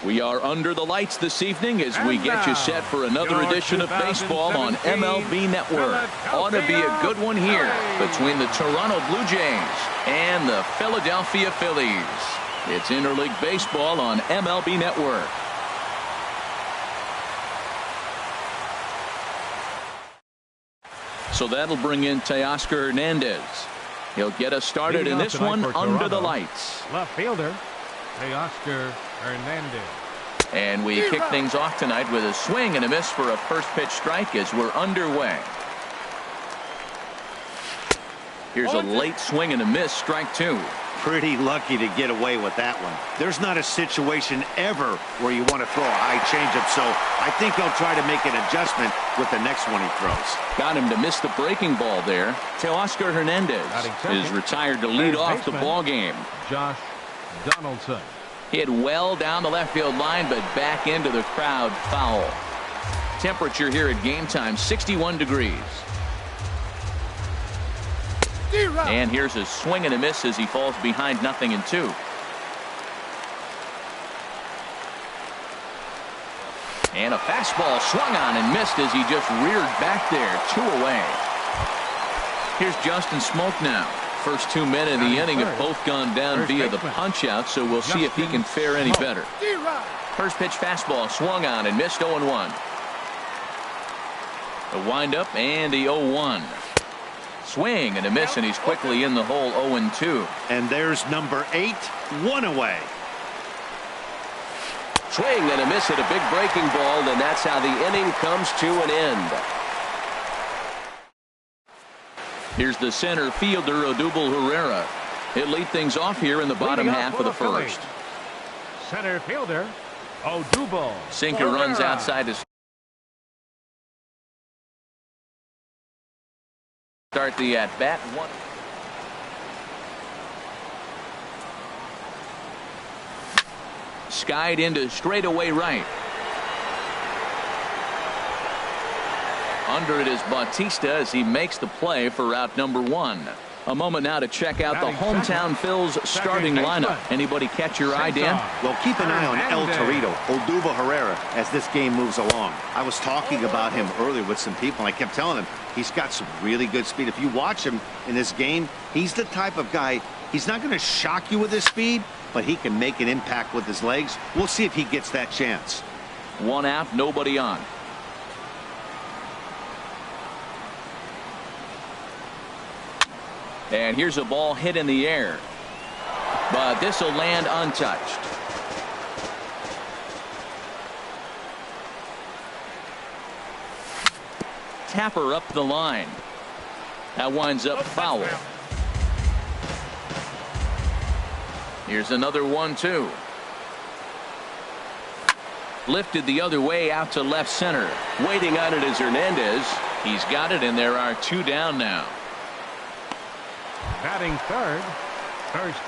We are under the lights this evening as we get you set for another edition of baseball on MLB Network. Ought to be a good one here between the Toronto Blue Jays and the Philadelphia Phillies. It's interleague baseball on MLB Network. So that'll bring in Teoscar Hernandez. He'll get us started in this one under the lights. Left fielder, Teoscar Hernandez. And we kick things off tonight with a swing and a miss for a first pitch strike as we're underway. Here's a late swing and a miss, strike two. Pretty lucky to get away with that one. There's not a situation ever where you want to throw a high changeup, so I think he'll try to make an adjustment with the next one he throws. Got him to miss the breaking ball there. Teoscar Hernandez is retired to lead off the ball game. Josh Donaldson. Hit well down the left field line, but back into the crowd, foul. Temperature here at game time, 61 degrees. And here's a swing and a miss as he falls behind 0-2. And a fastball swung on and missed as he just reared back there, 2 away. Here's Justin Smoke now. First 2 men in the inning have both gone down via the punch out, so we'll see if he can fare any better. First pitch fastball swung on and missed, 0-1. The windup and the 0-1. Swing and a miss, and he's quickly in the hole, 0-2. And there's number 8, 1 away. Swing and a miss at a big breaking ball, and that's how the inning comes to an end. Here's the center fielder, Odubel Herrera. He'll lead things off here in the bottom half of the first. Center fielder, Odubel. Sinker runs outside to start the at-bat. Skied into straightaway right. Under it is Bautista as he makes the play for out number 1. A moment now to check out the hometown Phil's starting lineup. Anybody catch your eye, Dan? Well, keep an eye on El Torito, Odubel Herrera, as this game moves along. I was talking about him earlier with some people, and I kept telling him he's got some really good speed. If you watch him in this game, he's the type of guy, he's not going to shock you with his speed, but he can make an impact with his legs. We'll see if he gets that chance. 1 out, nobody on. And here's a ball hit in the air. But this will land untouched. Tapper up the line. That winds up foul. Here's another 1-2. Lifted the other way out to left center. Waiting on it is Hernandez. He's got it, and there are 2 down now. Batting third.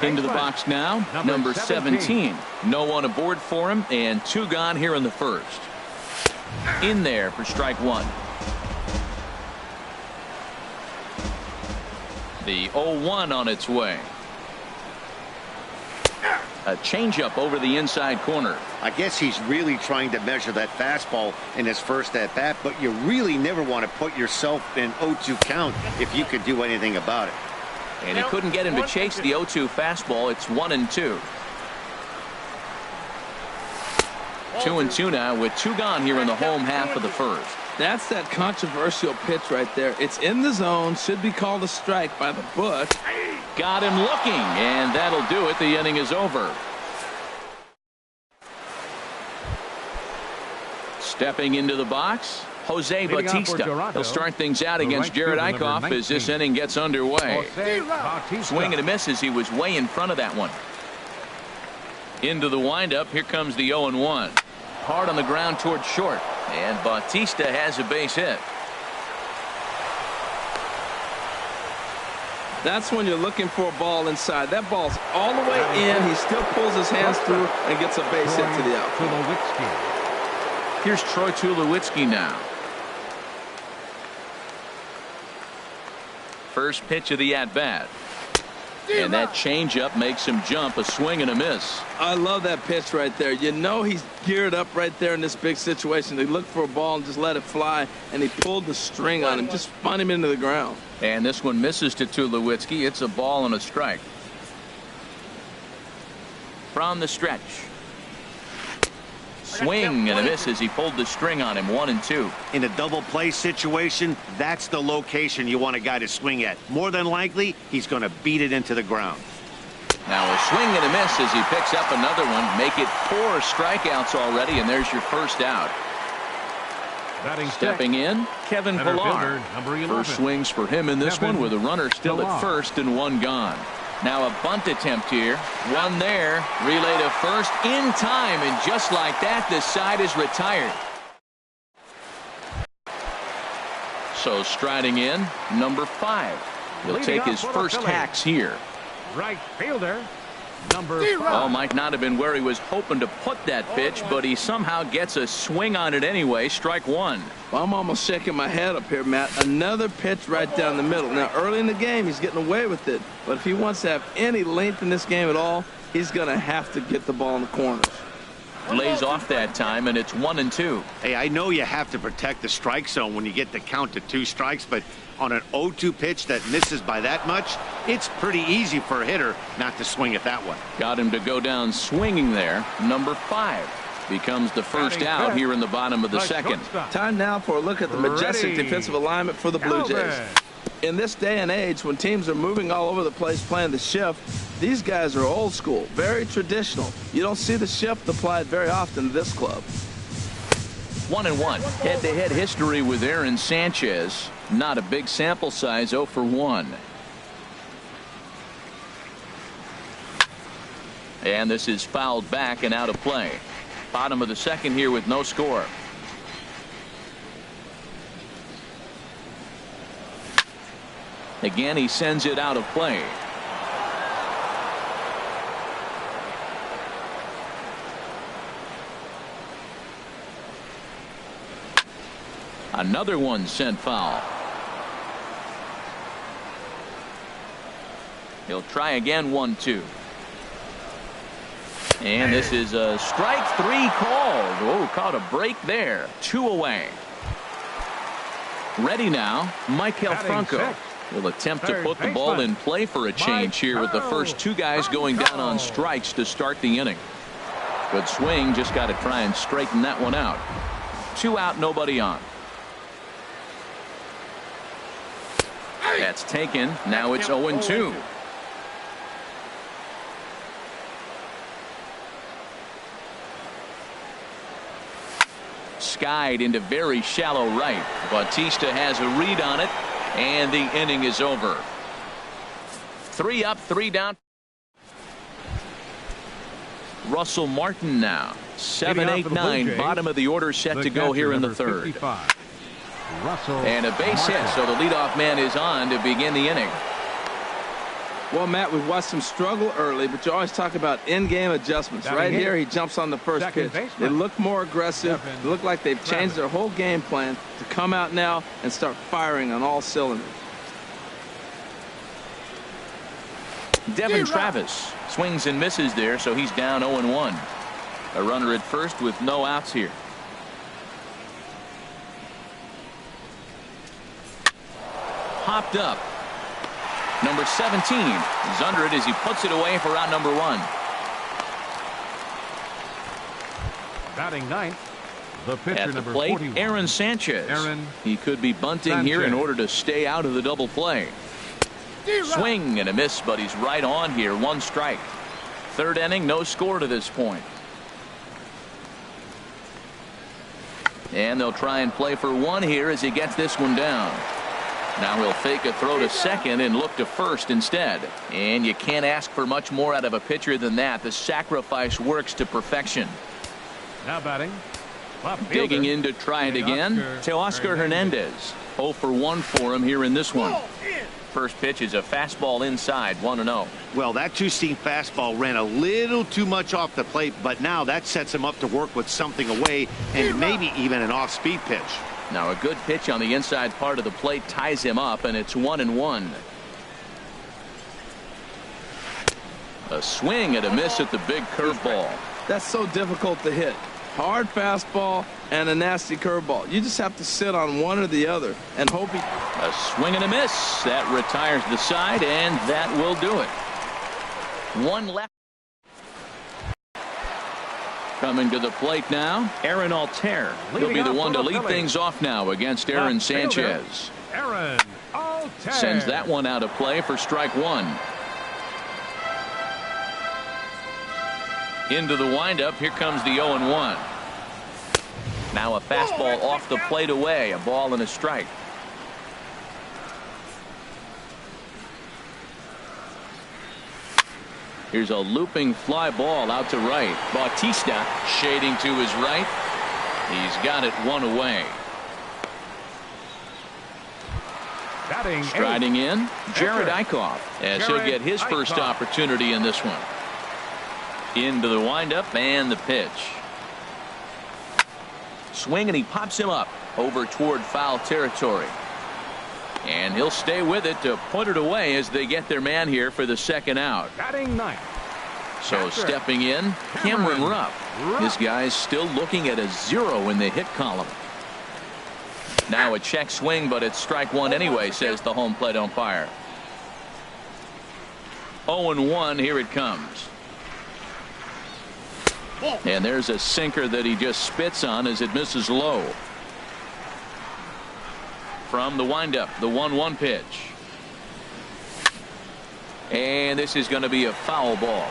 Into the box now, number 17. No one aboard for him, and 2 gone here in the first. In there for strike 1. The 0-1 on its way. A changeup over the inside corner. I guess he's really trying to measure that fastball in his first at bat, but you really never want to put yourself in 0-2 count if you could do anything about it. And he couldn't get him to chase the 0-2 fastball. It's 1-2. 2-2 now with 2 gone here in the home half of the first. That's that controversial pitch right there. It's in the zone, should be called a strike by the book. Got him looking, and that'll do it. The inning is over. Stepping into the box, Jose Bautista. He'll start things out against Jared Eichhoff as this inning gets underway. Swing and a miss as he was way in front of that one. Into the windup. Here comes the 0-1. Hard on the ground towards short. And Bautista has a base hit. That's when you're looking for a ball inside. That ball's all the way in. He still pulls his hands through and gets a base hit to the outfield. Here's Troy Tulowitzki now. First pitch of the at-bat. And that changeup makes him jump. A swing and a miss. I love that pitch right there. You know he's geared up right there in this big situation. They look for a ball and just let it fly, and he pulled the string on him, just spun him into the ground. And this one misses to Tulowitzki. It's a ball and a strike. From the stretch. Swing and a miss as he pulled the string on him. 1-2. In a double play situation, that's the location you want a guy to swing at. More than likely, he's going to beat it into the ground. Now a swing and a miss as he picks up another one. Make it 4 strikeouts already, and there's your first out. Stepping in, Kevin Pillar. First swings for him in this one with a runner still at first and 1 gone. Now a bunt attempt here. 1 there. Relay to first in time, and just like that, this side is retired. So striding in, number 5. He'll take his first hacks here. Right fielder, number 5. Well, might not have been where he was hoping to put that pitch, but he somehow gets a swing on it anyway. Strike 1. Well, I'm almost shaking my head up here, Matt. Another pitch right down the middle. Now, early in the game, he's getting away with it. But if he wants to have any length in this game at all, he's going to have to get the ball in the corners. Lays off that time, and it's 1-2. Hey, I know you have to protect the strike zone when you get the count to 2 strikes, but on an 0-2 pitch that misses by that much, it's pretty easy for a hitter not to swing at that one. Got him to go down swinging there. Number 5 becomes the first out here in the bottom of the second. Time now for a look at the majestic defensive alignment for the Blue Jays. In this day and age, when teams are moving all over the place playing the shift, these guys are old school, very traditional. You don't see the shift applied very often to this club. 1-1. Head-to-head history with Aaron Sanchez. Not a big sample size, 0 for 1. And this is fouled back and out of play. Bottom of the second here with no score. Again, he sends it out of play. Another one sent foul. He'll try again. 1-2. And this is a strike 3 called. Oh, caught a break there. 2 away. Ready now, Michael Franco will attempt to put the ball in play for a change here with the first 2 guys going down on strikes to start the inning. Good swing, just got to try and straighten that one out. 2 out, nobody on. That's taken. Now it's 0-2. Skied into very shallow right. Bautista has a read on it, and the inning is over. 3 up, 3 down. Russell Martin now. 7, 8, 9. Bottom of the order set to go here in the third. And a base hit, so the leadoff man is on to begin the inning. Well, Matt, we've watched him struggle early, but you always talk about in-game adjustments. Right here, he jumps on the first pitch. They look more aggressive. They look like they've changed their whole game plan to come out now and start firing on all cylinders. Devin Travis swings and misses there, so he's down 0-1. A runner at first with no outs here. Hopped up. Number 17 is under it as he puts it away for out number 1. Batting ninth, the pitcher, at the number plate, 41. Aaron Sanchez. He could be bunting here in order to stay out of the double play. Swing and a miss, but he's right on here. 1 strike. Third inning, no score to this point. And they'll try and play for 1 here as he gets this one down. Now he'll fake a throw to second and look to first instead. And you can't ask for much more out of a pitcher than that. The sacrifice works to perfection. Now batting. Digging in to try it again. Teoscar Hernandez. 0 for 1 for him here in this one. First pitch is a fastball inside. 1-0. Well, that 2-seam fastball ran a little too much off the plate, but now that sets him up to work with something away and maybe even an off-speed pitch. Now a good pitch on the inside part of the plate ties him up, and it's 1-1. A swing and a miss at the big curveball. That's so difficult to hit. Hard fastball and a nasty curveball. You just have to sit on one or the other and hope he... A swing and a miss. That retires the side, and that will do it. One left. Coming to the plate now, Aaron Altair. He'll be the one to lead things off now against Aaron Sanchez. Aaron Altair sends that one out of play for strike one. Into the windup. Here comes the 0-1. Now a fastball off the plate away. A ball and a strike. Here's a looping fly ball out to right. Bautista shading to his right. He's got it one away. Striding in, Jared Eichhoff, as he'll get his first opportunity in this one. Into the windup and the pitch. Swing, and he pops him up over toward foul territory. And he'll stay with it to put it away as they get their man here for the second out. Batting ninth. So stepping in, Cameron Rupp. This guy's still looking at a 0 in the hit column. Now a check swing, but it's strike one anyway, says the home plate umpire. 0-1, here it comes. And there's a sinker that he just spits on as it misses low. From the windup, the 1-1 pitch. And this is going to be a foul ball.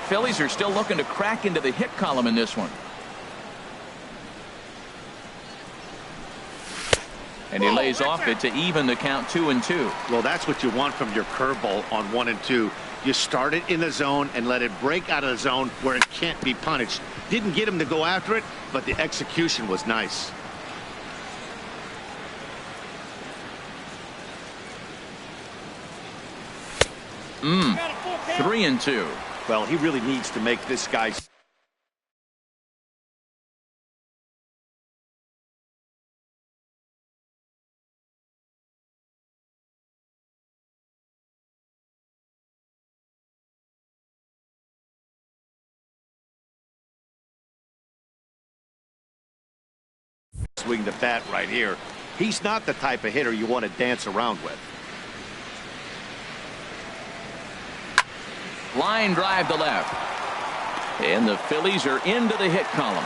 Phillies are still looking to crack into the hit column in this one. And he lays off it to even the count 2-2. Well, that's what you want from your curveball on 1 and 2. You start it in the zone and let it break out of the zone where it can't be punished. Didn't get him to go after it, but the execution was nice. Mm. 3-2. Well, he really needs to make this guy swing the bat right here. He's not the type of hitter you want to dance around with. Line drive to left. And the Phillies are into the hit column.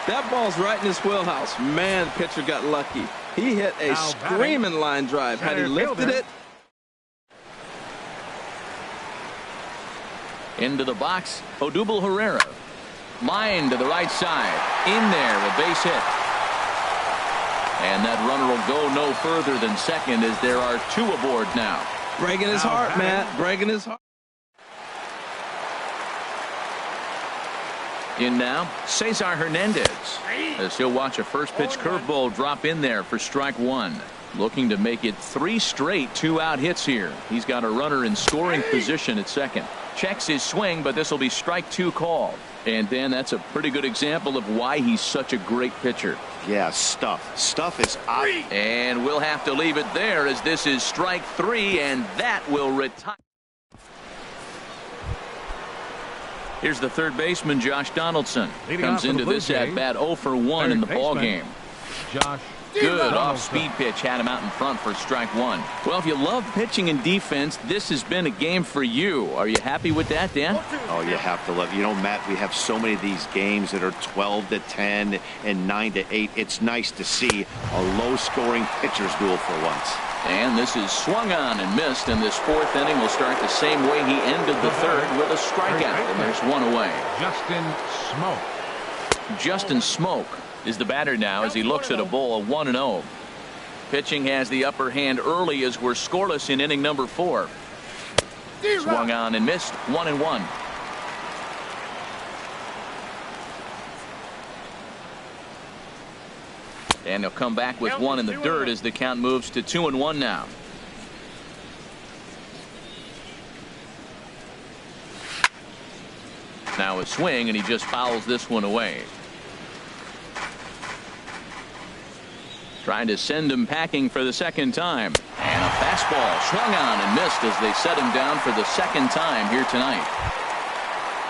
That ball's right in his wheelhouse. Man, the pitcher got lucky. He hit a screaming line drive. Had he lifted it. Into the box, Odubel Herrera. Line to the right side. In there, a base hit. And that runner will go no further than second as there are 2 aboard now. Breaking his heart, Matt. Breaking his heart. In now, Cesar Hernandez. As he'll watch a first pitch curveball drop in there for strike one. Looking to make it 3 straight 2-out hits here. He's got a runner in scoring position at second. Checks his swing, but this will be strike 2 called. And Dan, that's a pretty good example of why he's such a great pitcher. Yeah, stuff is out. And we'll have to leave it there as this is strike 3, and that will retire. Here's the third baseman, Josh Donaldson. Comes into this at bat 0 for 1 in the ball game. Josh. Good off-speed pitch had him out in front for strike 1. Well, if you love pitching and defense, this has been a game for you. Are you happy with that, Dan? Oh, you have to love. You know, Matt, we have so many of these games that are 12-10 and 9-8. It's nice to see a low-scoring pitcher's duel for once. And this is swung on and missed, and this 4th inning will start the same way he ended the 3rd with a strikeout, and there's 1 away. Justin Smoke is the batter now as he looks at a bowl of 1-0. Pitching has the upper hand early as we're scoreless in inning number 4. Swung on and missed. 1-1. And he'll come back with 1 in the dirt as the count moves to 2-1 now. Now a swing, and he just fouls this one away. Trying to send him packing for the second time. And a fastball swung on and missed as they set him down for the second time here tonight.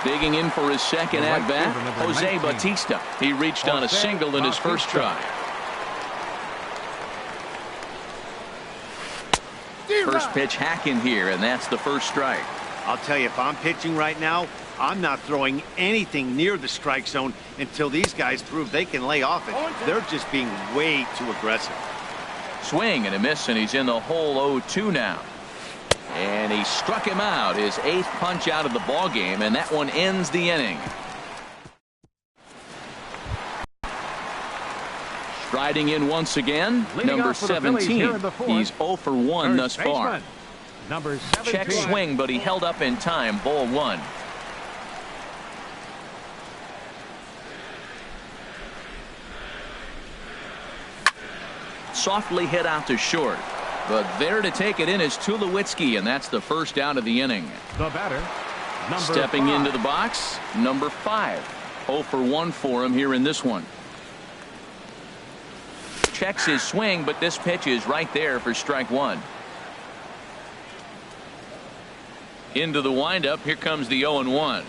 Digging in for his second at-bat, Jose Bautista. He reached on a single in his first try. First pitch hacking here, and that's the first strike. I'll tell you, if I'm pitching right now, I'm not throwing anything near the strike zone until these guys prove they can lay off it. They're just being way too aggressive. Swing and a miss, and he's in the hole 0-2 now. And he struck him out, his 8th punch out of the ball game, and that one ends the inning. Striding in once again, number 17. He's 0 for 1 thus far. Number 17. Check swing, but he held up in time. Ball 1. Softly hit out to short. But there to take it in is Tulowitzki, and that's the first out of the inning. The batter, number Stepping 5. into the box, number 5. 0 for 1 for him here in this one. Checks his swing, but this pitch is right there for strike 1. Into the windup. Here comes the 0-1.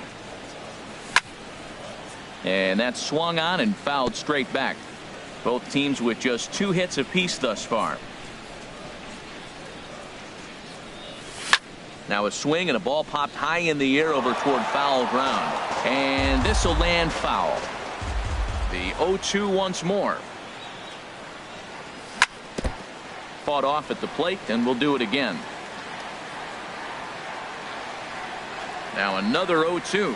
And that's swung on and fouled straight back. Both teams with just 2 hits apiece thus far. Now a swing and a ball popped high in the air over toward foul ground. And this will land foul. The 0-2 once more. Fought off at the plate, and we'll do it again. Now another 0-2.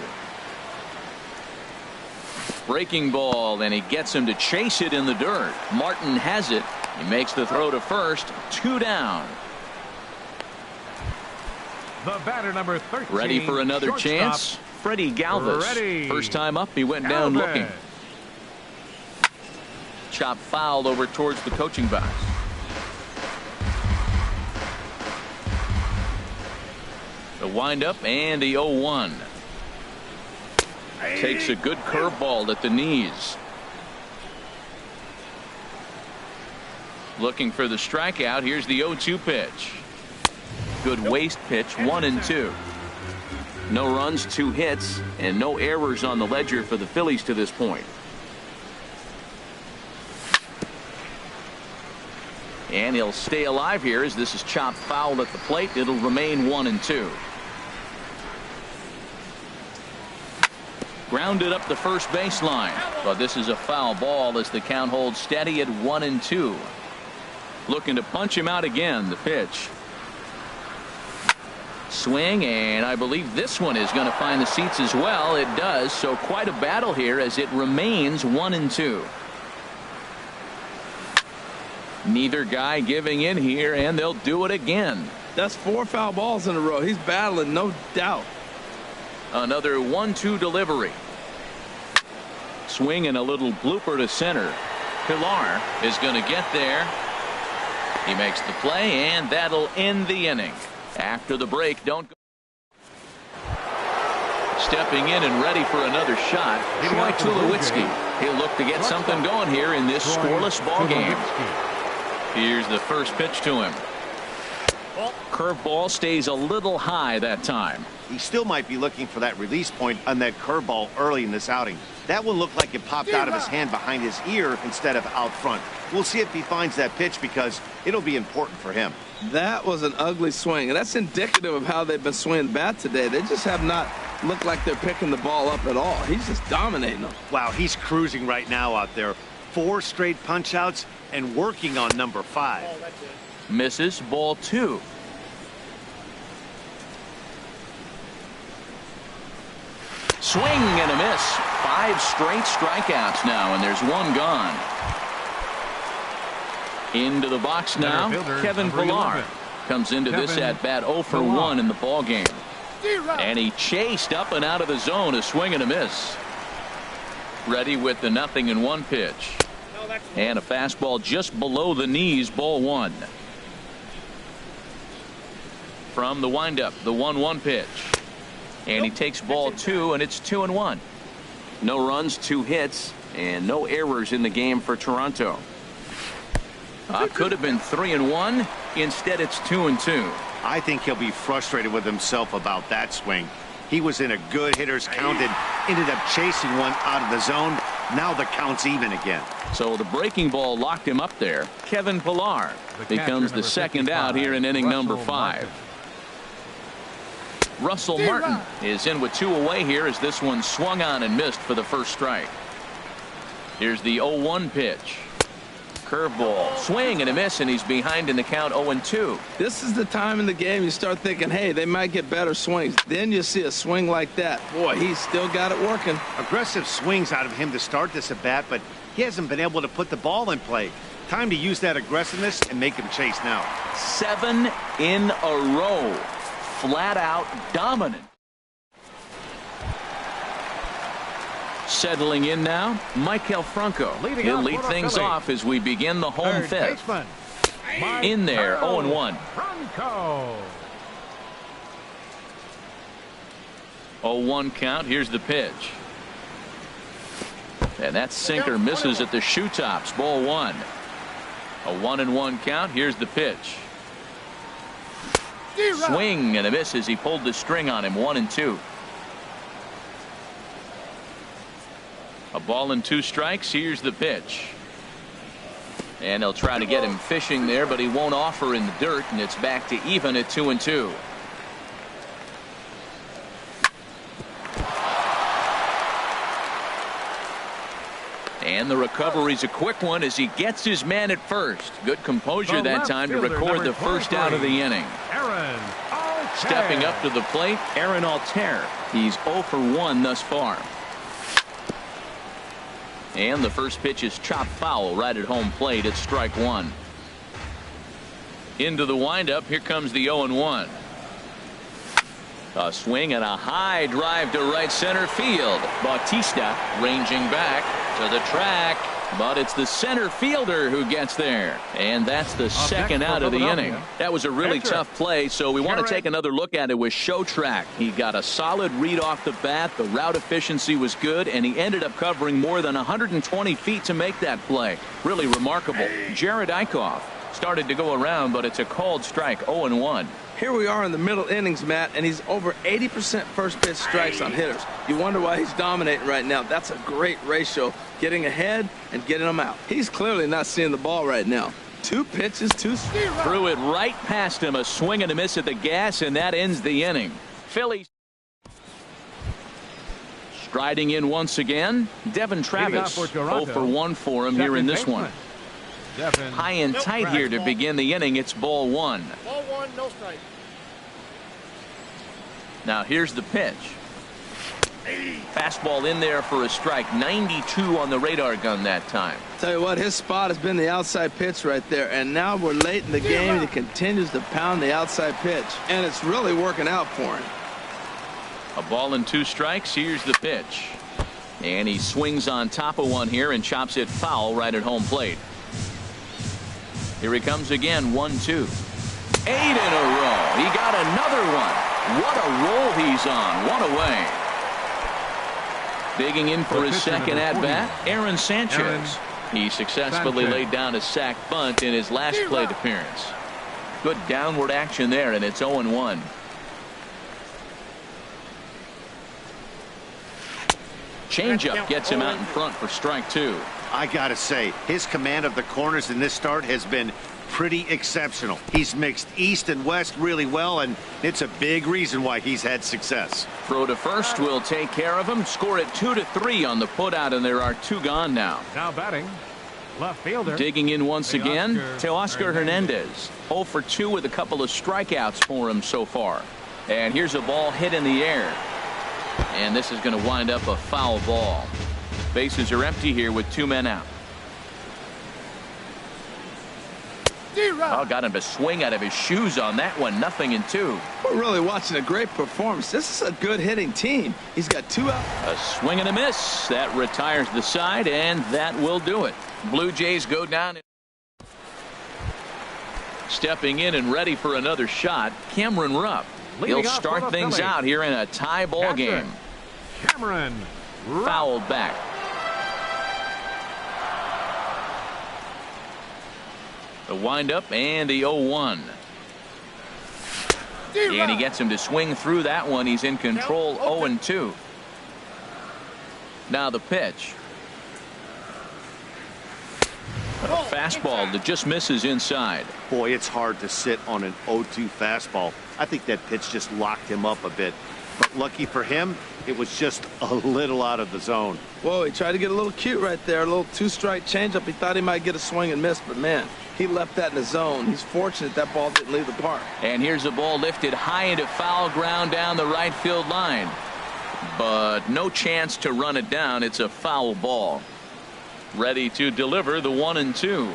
Breaking ball, and he gets him to chase it in the dirt. Martin has it. He makes the throw to first. 2 down. The batter, number 13. Ready for another shortstop, chance? Freddie Galvis. Ready. First time up, he went down looking. Chop fouled over towards the coaching box. The windup and the 0-1. Takes a good curveball at the knees. Looking for the strikeout. Here's the 0-2 pitch. Good waste pitch, 1-2. No runs, 2 hits, and no errors on the ledger for the Phillies to this point. And he'll stay alive here as this is chopped foul at the plate. It'll remain 1-2. Grounded up the first baseline, but this is a foul ball as the count holds steady at 1-2. Looking to punch him out again. The pitch. Swing, and I believe this one is going to find the seats as well. It does, so quite a battle here as it remains 1-2. Neither guy giving in here, and they'll do it again. That's 4 foul balls in a row. He's battling, no doubt. Another 1-2 delivery. Swing and a little blooper to center. Pilar is going to get there. He makes the play, and that'll end the inning. After the break, don't go. Stepping in and ready for another shot, Troy Tulowitzki. He'll look to get something going here in this scoreless ball game. Here's the first pitch to him. Curveball stays a little high that time. He still might be looking for that release point on that curveball early in this outing. That one looked like it popped out of his hand behind his ear instead of out front. We'll see if he finds that pitch because it'll be important for him. That was an ugly swing, and that's indicative of how they've been swinging the bat today. They just have not looked like they're picking the ball up at all. He's just dominating them. Wow, he's cruising right now out there. 4 straight punch outs and working on number 5. Misses, ball 2. Swing and a miss. 5 straight strikeouts now, and there's 1 gone. Into the box now, Kevin Pilar comes into this at bat 0 for 1 in the ball game. And he chased up and out of the zone, a swing and a miss. Ready with the 0-1 pitch. And a fastball just below the knees, ball 1. From the windup, the 1-1 pitch. And he takes ball 2, and it's 2-1. No runs, 2 hits, and no errors in the game for Toronto. Could have been 3-1. Instead, it's 2-2. I think he'll be frustrated with himself about that swing. He was in a good hitter's count and ended up chasing one out of the zone. Now the count's even again. So the breaking ball locked him up there. Kevin Pillar becomes the second out here in inning number 5. Russell Martin is in with 2 away here as this one swung on and missed for the first strike. Here's the 0-1 pitch. Curveball, swing and a miss, and he's behind in the count 0-2. This is the time in the game you start thinking, hey, they might get better swings. Then you see a swing like that. Boy, he's still got it working. Aggressive swings out of him to start this at bat, but he hasn't been able to put the ball in play. Time to use that aggressiveness and make him chase now. 7 in a row. Flat out dominant. Settling in now, Michael Franco. He'll lead things off as we begin the home fifth. In there, 0-1. Franco. 0-1 count. Here's the pitch. And that sinker misses at the shoe tops. Ball 1. A 1-1 count. Here's the pitch. Swing and a miss as he pulled the string on him. 1-2. A ball and 2 strikes. Here's the pitch. And they'll try to get him fishing there, but he won't offer in the dirt, and it's back to even at 2-2. And the recovery's a quick one as he gets his man at first. Good composure that time to record the first out of the inning. Stepping up to the plate, Aaron Altair. He's 0 for 1 thus far. And the first pitch is chopped foul right at home plate. It's strike 1. Into the windup. Here comes the 0-1. A swing and a high drive to right center field. Bautista ranging back to the track, but it's the center fielder who gets there. And that's the second out of the inning. That was a really tough play, so we want to take another look at it with Show Track. He got a solid read off the bat. The route efficiency was good, and he ended up covering more than 120 feet to make that play. Really remarkable. Jared Eichhoff started to go around, but it's a called strike. 0-1. Here we are in the middle innings, Matt, and he's over 80% first pitch strikes on hitters. You wonder why he's dominating right now. That's a great ratio, getting ahead and getting them out. He's clearly not seeing the ball right now. 2 pitches, 2 strikes. Threw it right past him. A swing and a miss at the gas, and that ends the inning. Phillies striding in once again. Devin Travis 0 for 1 for him here in this one. High and tight here to begin the inning. It's ball 1. Ball 1, no strike. Now here's the pitch. Fastball in there for a strike. 92 on the radar gun that time. Tell you what, his spot has been the outside pitch right there, and now we're late in the game and he continues to pound the outside pitch, and it's really working out for him. A ball and 2 strikes. Here's the pitch, and he swings on top of one here and chops it foul right at home plate. Here he comes again. 1-2. 8 in a row. He got another one. What a roll he's on. 1 away. Digging in for his second at-bat, Aaron Sanchez. He successfully laid down a sac bunt in his last plate appearance. Good downward action there, and it's 0-1. Changeup gets him out in front for strike 2. I gotta say, his command of the corners in this start has been pretty exceptional. He's mixed east and west really well, and it's a big reason why he's had success. Throw to first will take care of him. Score it 2-3 on the putout, and there are 2 gone now. Now batting, left fielder. Digging in once again, Teoscar Hernandez. 0 for 2 with a couple of strikeouts for him so far. And here's a ball hit in the air. And this is going to wind up a foul ball. Bases are empty here with 2 men out. Oh, got him to swing out of his shoes on that one. 0-2. We're really watching a great performance. This is a good hitting team. He's got 2 out. A swing and a miss. That retires the side, and that will do it. Blue Jays go down. Stepping in and ready for another shot, Cameron Rupp. He'll start things out here in a tie ball game. Cameron Rupp. Fouled back. The windup and the 0-1. And he gets him to swing through that one. He's in control, 0-2. Now the pitch. A fastball that just misses inside. Boy, it's hard to sit on an 0-2 fastball. I think that pitch just locked him up a bit. But lucky for him, it was just a little out of the zone. Whoa, he tried to get a little cute right there. A little two-strike changeup. He thought he might get a swing and miss, but man, he left that in the zone. He's fortunate that ball didn't leave the park. And here's a ball lifted high into foul ground down the right field line. But no chance to run it down. It's a foul ball. Ready to deliver the 1-2.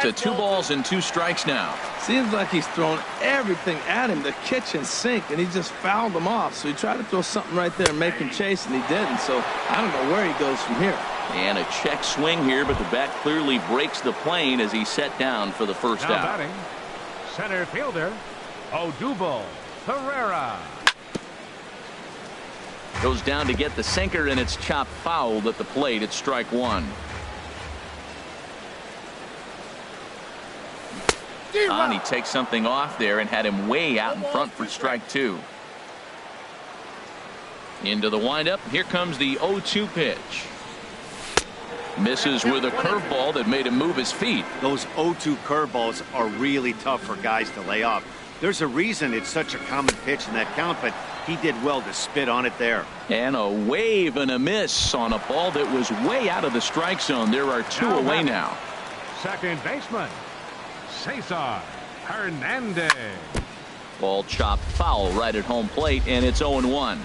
To 2 balls and 2 strikes now. Seems like he's thrown everything at him, the kitchen sink, and he just fouled them off. So he tried to throw something right there and make him chase, and he didn't. So I don't know where he goes from here. And a check swing here, but the bat clearly breaks the plane as he's set down for the first now out. Batting, center fielder, Odubel Herrera. Goes down to get the sinker, and it's chopped fouled at the plate. It's strike 1. And he takes something off there and had him way out in front for strike 2. Into the windup. Here comes the 0-2 pitch. Misses with a curveball that made him move his feet. Those 0-2 curveballs are really tough for guys to lay off. There's a reason it's such a common pitch in that count, but he did well to spit on it there. And a wave and a miss on a ball that was way out of the strike zone. There are 2 away now. Second baseman, Cesar Hernandez. Ball chopped foul right at home plate, and it's 0-1.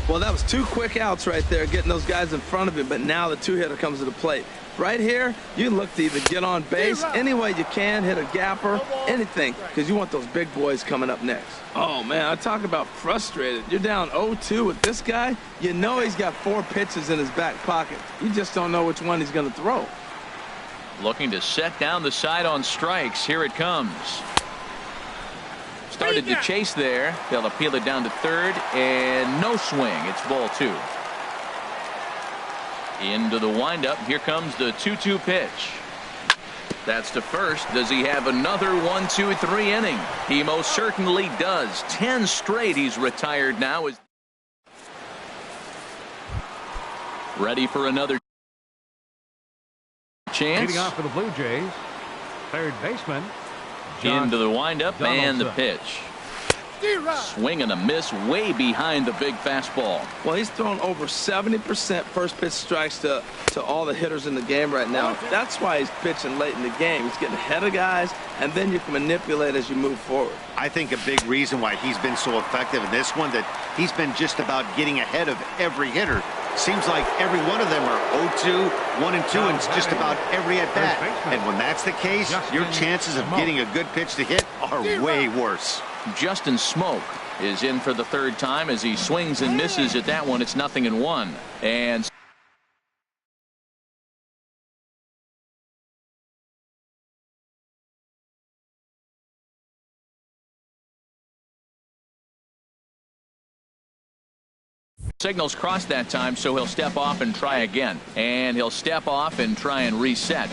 Well, that was 2 quick outs right there, getting those guys in front of him, but now the 2-hitter comes to the plate. Right here, you look to either get on base any way you can, hit a gapper, anything, because you want those big boys coming up next. Oh, man, I talk about frustrated. You're down 0-2 with this guy. You know he's got 4 pitches in his back pocket. You just don't know which one he's going to throw. Looking to set down the side on strikes. Here it comes. Started to chase there. They'll appeal it down to third, and no swing. It's ball 2. Into the windup. Here comes the 2-2 pitch. That's to first. Does he have another 1-2-3 inning? He most certainly does. 10 straight. He's retired now. Ready for another chance. Leading off for the Blue Jays, third baseman. Into the windup and the pitch. Swing and a miss way behind the big fastball. Well, he's thrown over 70% first pitch strikes to all the hitters in the game right now. That's why he's pitching late in the game. He's getting ahead of guys, and then you can manipulate as you move forward. I think a big reason why he's been so effective in this one, that he's been just about getting ahead of every hitter. Seems like every one of them are 0-2, 1-2, and just about every at-bat. And when that's the case, your chances of getting a good pitch to hit are way worse. Justin Smoke is in for the 3rd time as he swings and misses at that one. It's 0-1. And signals crossed that time, so he'll step off and try again. And he'll step off and try and reset.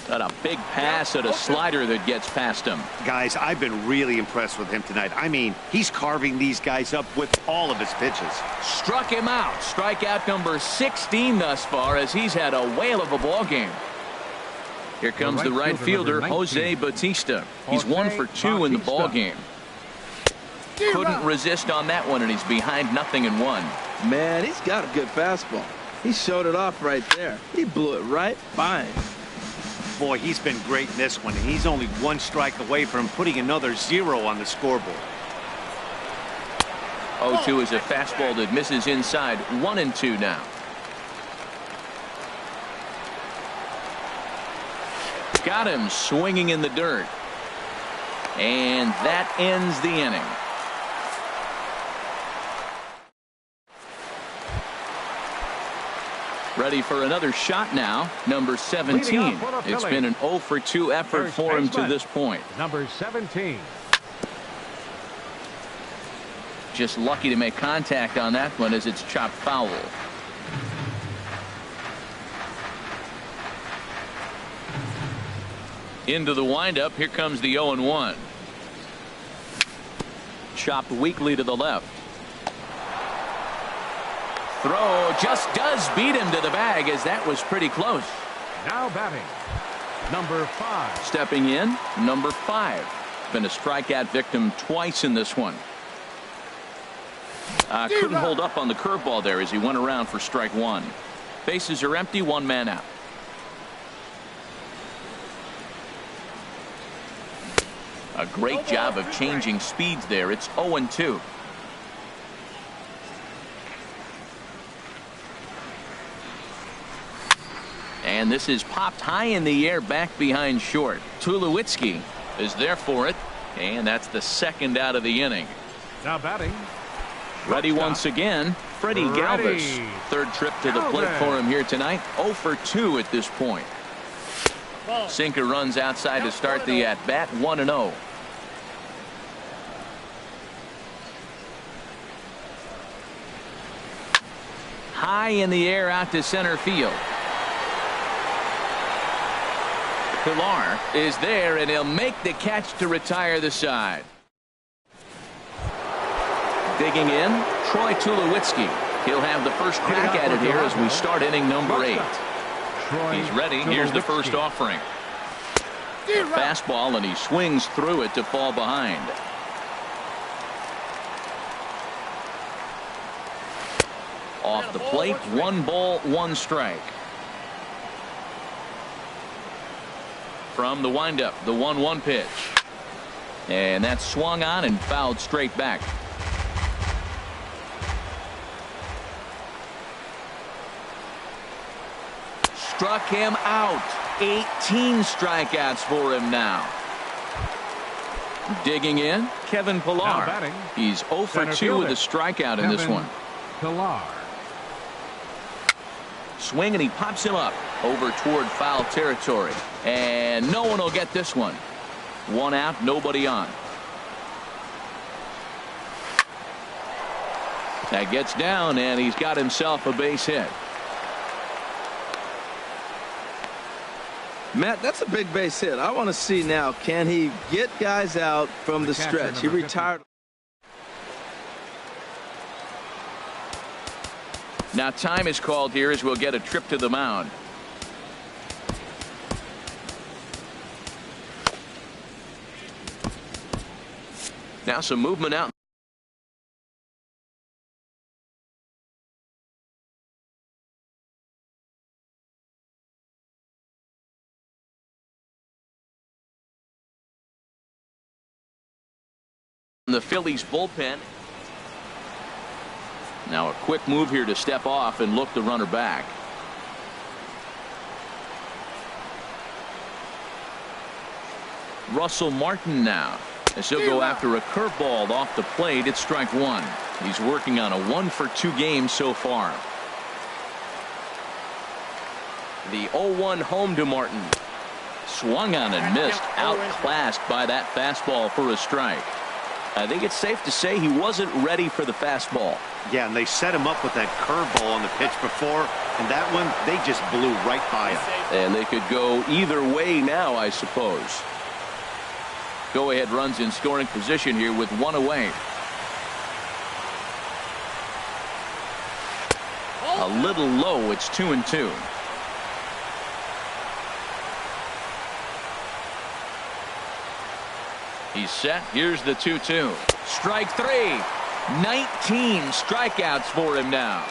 Got a big pass at a slider that gets past him. Guys, I've been really impressed with him tonight. I mean, he's carving these guys up with all of his pitches. Struck him out. Strikeout number 16 thus far, as he's had a whale of a ball game. Here comes the right fielder, Jose Bautista. He's 1 for 2 in the ball game. Couldn't resist on that one, and he's behind 0-1. Man, he's got a good fastball. He showed it off right there. He blew it right by him. Boy, he's been great in this one. He's only 1 strike away from putting another 0 on the scoreboard. 0-2 is a fastball that misses inside. 1-2 now. Got him swinging in the dirt. And that ends the inning. Ready for another shot now. Number 17. It's been an 0 for 2 effort for him to this point. Number 17. Just lucky to make contact on that one as it's chopped foul. Into the windup. Here comes the 0-1. Chopped weakly to the left. Throw just does beat him to the bag, as that was pretty close. Now batting, number 5. Stepping in, number 5. Been a strikeout victim twice in this one. Couldn't hold up on the curveball there as he went around for strike 1. Bases are empty, 1 man out. A great job of changing speeds there. It's 0-2. And this is popped high in the air back behind short. Tulowitzki is there for it. And that's the second out of the inning. Now batting. Ready once again, Freddie Galvis. Third trip to the plate for him here tonight. 0 for 2 at this point. Sinker runs outside to start the at-bat, 1-0. High in the air out to center field. Pilar is there, and he'll make the catch to retire the side. Digging in, Troy Tulowitzki. He'll have the first crack at it here as we start inning number 8. He's ready. Here's the first offering. Fastball, and he swings through it to fall behind. Off the plate, 1 ball, 1 strike. From the windup, the 1-1 pitch. And that's swung on and fouled straight back. Struck him out. 18 strikeouts for him now. Digging in, Kevin Pilar. He's 0 for 2 with a strikeout in this one. Pilar. Swing, and he pops him up over toward foul territory. And no one will get this one. 1 out, nobody on. That gets down, and he's got himself a base hit. Matt, that's a big base hit. I want to see now, can he get guys out from the stretch? He retired. Now time is called here as we'll get a trip to the mound. Now some movement out. The Phillies bullpen. Now a quick move here to step off and look the runner back. Russell Martin now, as he'll go after a curveball off the plate. It's strike 1. He's working on a 1 for 2 game so far. The 0-1 home to Martin. Swung on and missed. Outclassed by that fastball for a strike. I think it's safe to say he wasn't ready for the fastball. Yeah, and they set him up with that curveball on the pitch before, and that one, they just blew right by him. And they could go either way now, I suppose. Go-ahead runs in scoring position here with 1 away. A little low. It's 2-2. He's set. Here's the 2-2. Strike 3. 19 strikeouts for him now.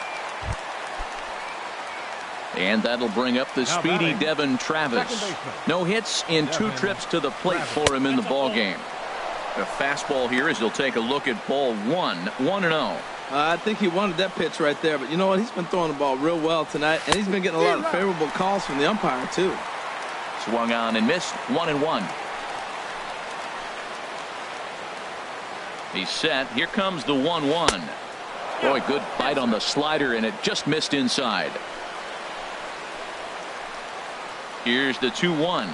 And that'll bring up the speedy Devin Travis. No hits in 2 trips to the plate for him in the ballgame. A fastball here as he'll take a look at ball 1. 1-0. I think he wanted that pitch right there, but you know what? He's been throwing the ball real well tonight, and he's been getting a lot of favorable calls from the umpire too. Swung on and missed. 1-1. He's set. Here comes the 1-1. Boy, good bite on the slider, and it just missed inside. Here's the 2-1.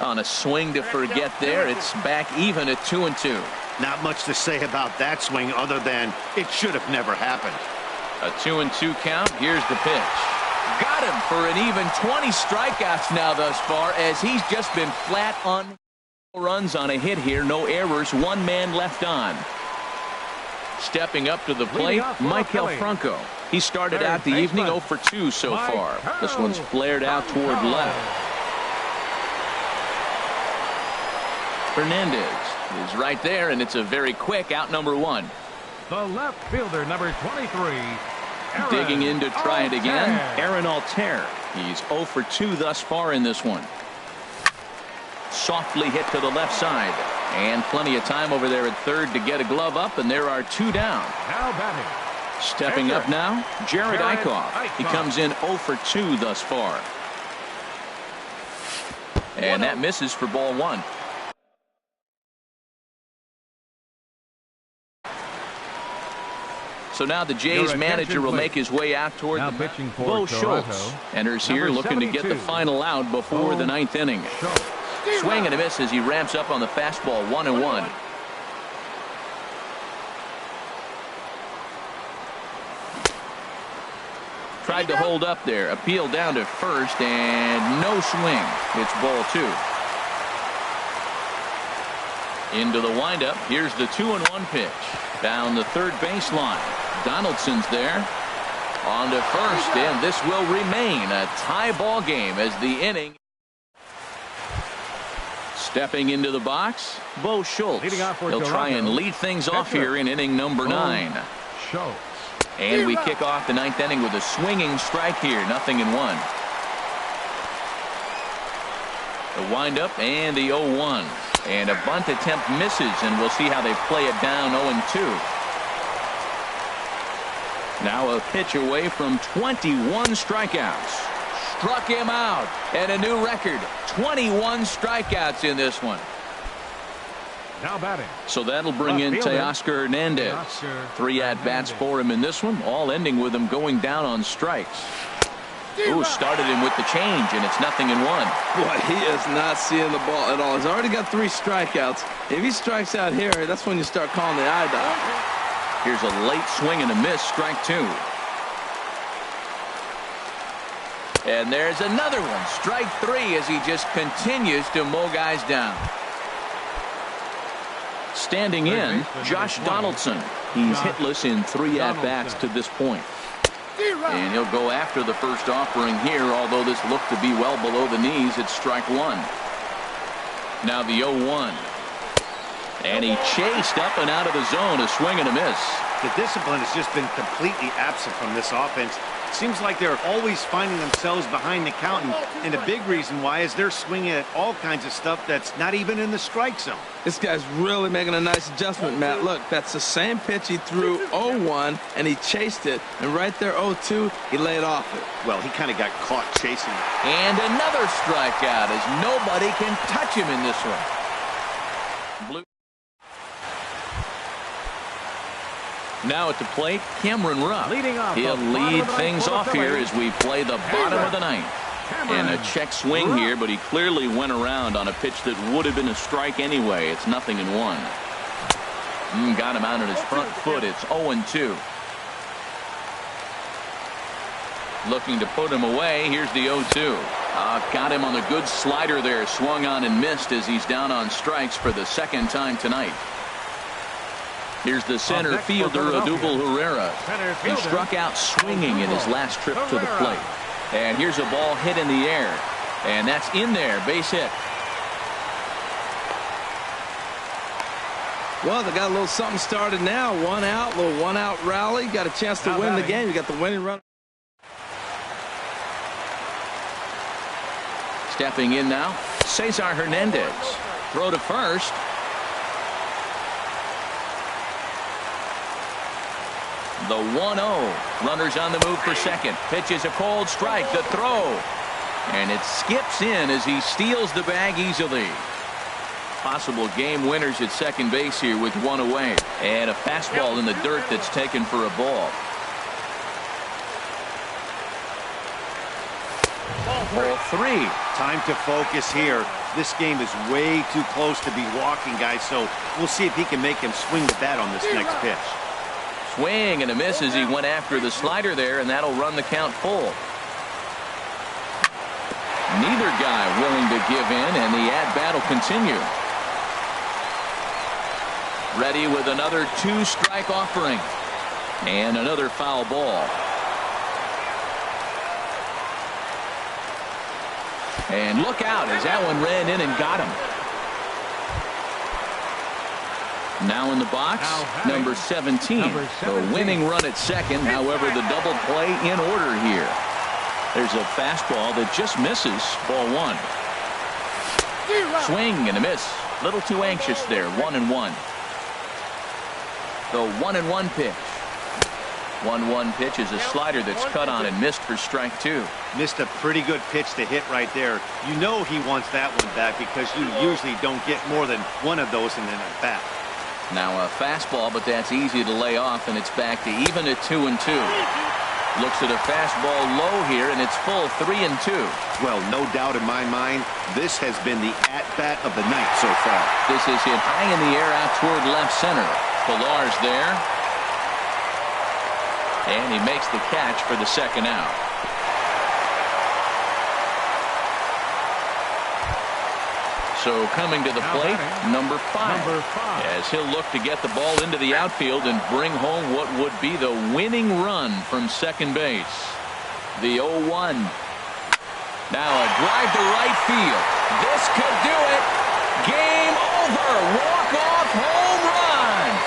On a swing to forget there, it's back even at 2-2. Not much to say about that swing other than it should have never happened. A 2-2 count. Here's the pitch. Got him for an even 20 strikeouts now thus far, as he's just been flat on runs on a hit here. No errors. One man left on. Stepping up to the plate, Michael Franco. He started out the evening 0 for 2 so far. This one's flared out toward left. Hernandez is right there, and it's a very quick out, number 1. The left fielder, number 23. Digging in to try it again, Aaron Altair. He's 0 for 2 thus far in this one. Softly hit to the left side, and plenty of time over there at third to get a glove up, and there are 2 down. Now batting. Stepping up now, Jared Eichhoff. He comes in 0 for 2 thus far. And that misses for ball 1. So now the Jays manager will make his way out toward now the pitching for Bo Toronto. Schultz enters here looking to get the final out before the 9th inning. Swing and a miss as he ramps up on the fastball. 1-1. Tried to hold up there. Appeal down to first, and no swing. It's ball 2. Into the windup. Here's the 2-1 pitch. Down the third baseline. Donaldson's there. On to first, and this will remain a tie ball game as the inning. Stepping into the box, Bo Schultz. He'll try and lead things off here in inning number 9. Schultz. And we kick off the 9th inning with a swinging strike here. 0-1. The windup and the 0-1. And a bunt attempt misses, and we'll see how they play it down. 0-2. Now a pitch away from 21 strikeouts. Struck him out, and a new record. 21 strikeouts in this one. Now batting. So that'll bring in Teoscar Hernandez. 3 at-bats for him in this one, all ending with him going down on strikes. Ooh, started him with the change, and it's 0-1. Boy, he is not seeing the ball at all. He's already got 3 strikeouts. If he strikes out here, that's when you start calling the eye doctor. Here's a late swing and a miss, strike 2. And there's another one, strike 3, as he just continues to mow guys down. Standing in, Josh Donaldson. He's hitless in 3 at-bats to this point. And he'll go after the first offering here, although this looked to be well below the knees. It's strike 1. Now the 0-1. And he chased up and out of the zone, a swing and a miss. The discipline has just been completely absent from this offense. Seems like they're always finding themselves behind the count, and a big reason why is they're swinging at all kinds of stuff that's not even in the strike zone. This guy's really making a nice adjustment, Matt. Look, that's the same pitch he threw 0-1, and he chased it. And right there, 0-2, he laid off it. Well, he kind of got caught chasing. And another strikeout, as nobody can touch him in this one. Blue. Now at the plate, Cameron Rupp. He'll lead things off here as we play the bottom of the 9th. And a check swing here, but he clearly went around on a pitch that would have been a strike anyway. It's 0-1. Got him out on his front foot. It's 0-2. Looking to put him away. Here's the 0-2. Got him on the good slider there. Swung on and missed as he's down on strikes for the 2nd time tonight. Here's the center fielder, Odubel Herrera. He struck out swinging in his last trip to the plate. And here's a ball hit in the air. And that's in there, base hit. Well, they got a little something started now. 1 out, little 1-out rally. Got a chance to win the game. You got the winning run. Stepping in now, Cesar Hernandez. Throw to first. The 1-0. Runners on the move for second. Pitch is a cold strike. The throw. And it skips in as he steals the bag easily. Possible game winners at second base here with 1 away. And a fastball in the dirt that's taken for a ball. Ball 3. Time to focus here. This game is way too close to be walking, guys, so we'll see if he can make him swing the bat on this next pitch. Swing and a miss as he went after the slider there, and that'll run the count full. Neither guy willing to give in, and the at-bat will continue. Ready with another 2-strike offering. And another foul ball. And look out as that one ran in and got him. Now in the box, number 17. The winning run at second. However, the double play in order here. There's a fastball that just misses. Ball 1. Swing and a miss. Little too anxious there. 1-1. The 1-1 pitch. 1-1 pitch is a slider that's cut on and missed for strike 2. Missed a pretty good pitch to hit right there. You know he wants that one back because you usually don't get more than one of those in an at-bat. Now a fastball, but that's easy to lay off, and it's back to even at 2-2. Looks at a fastball low here, and it's full 3-2. Well, no doubt in my mind, this has been the at-bat of the night so far. This is hit high in the air out toward left center. Pillar's there. And he makes the catch for the second out. So coming to the plate, number 5. As he'll look to get the ball into the outfield and bring home what would be the winning run from second base. The 0-1. Now a drive to right field. This could do it. Game over. Walk-off home run.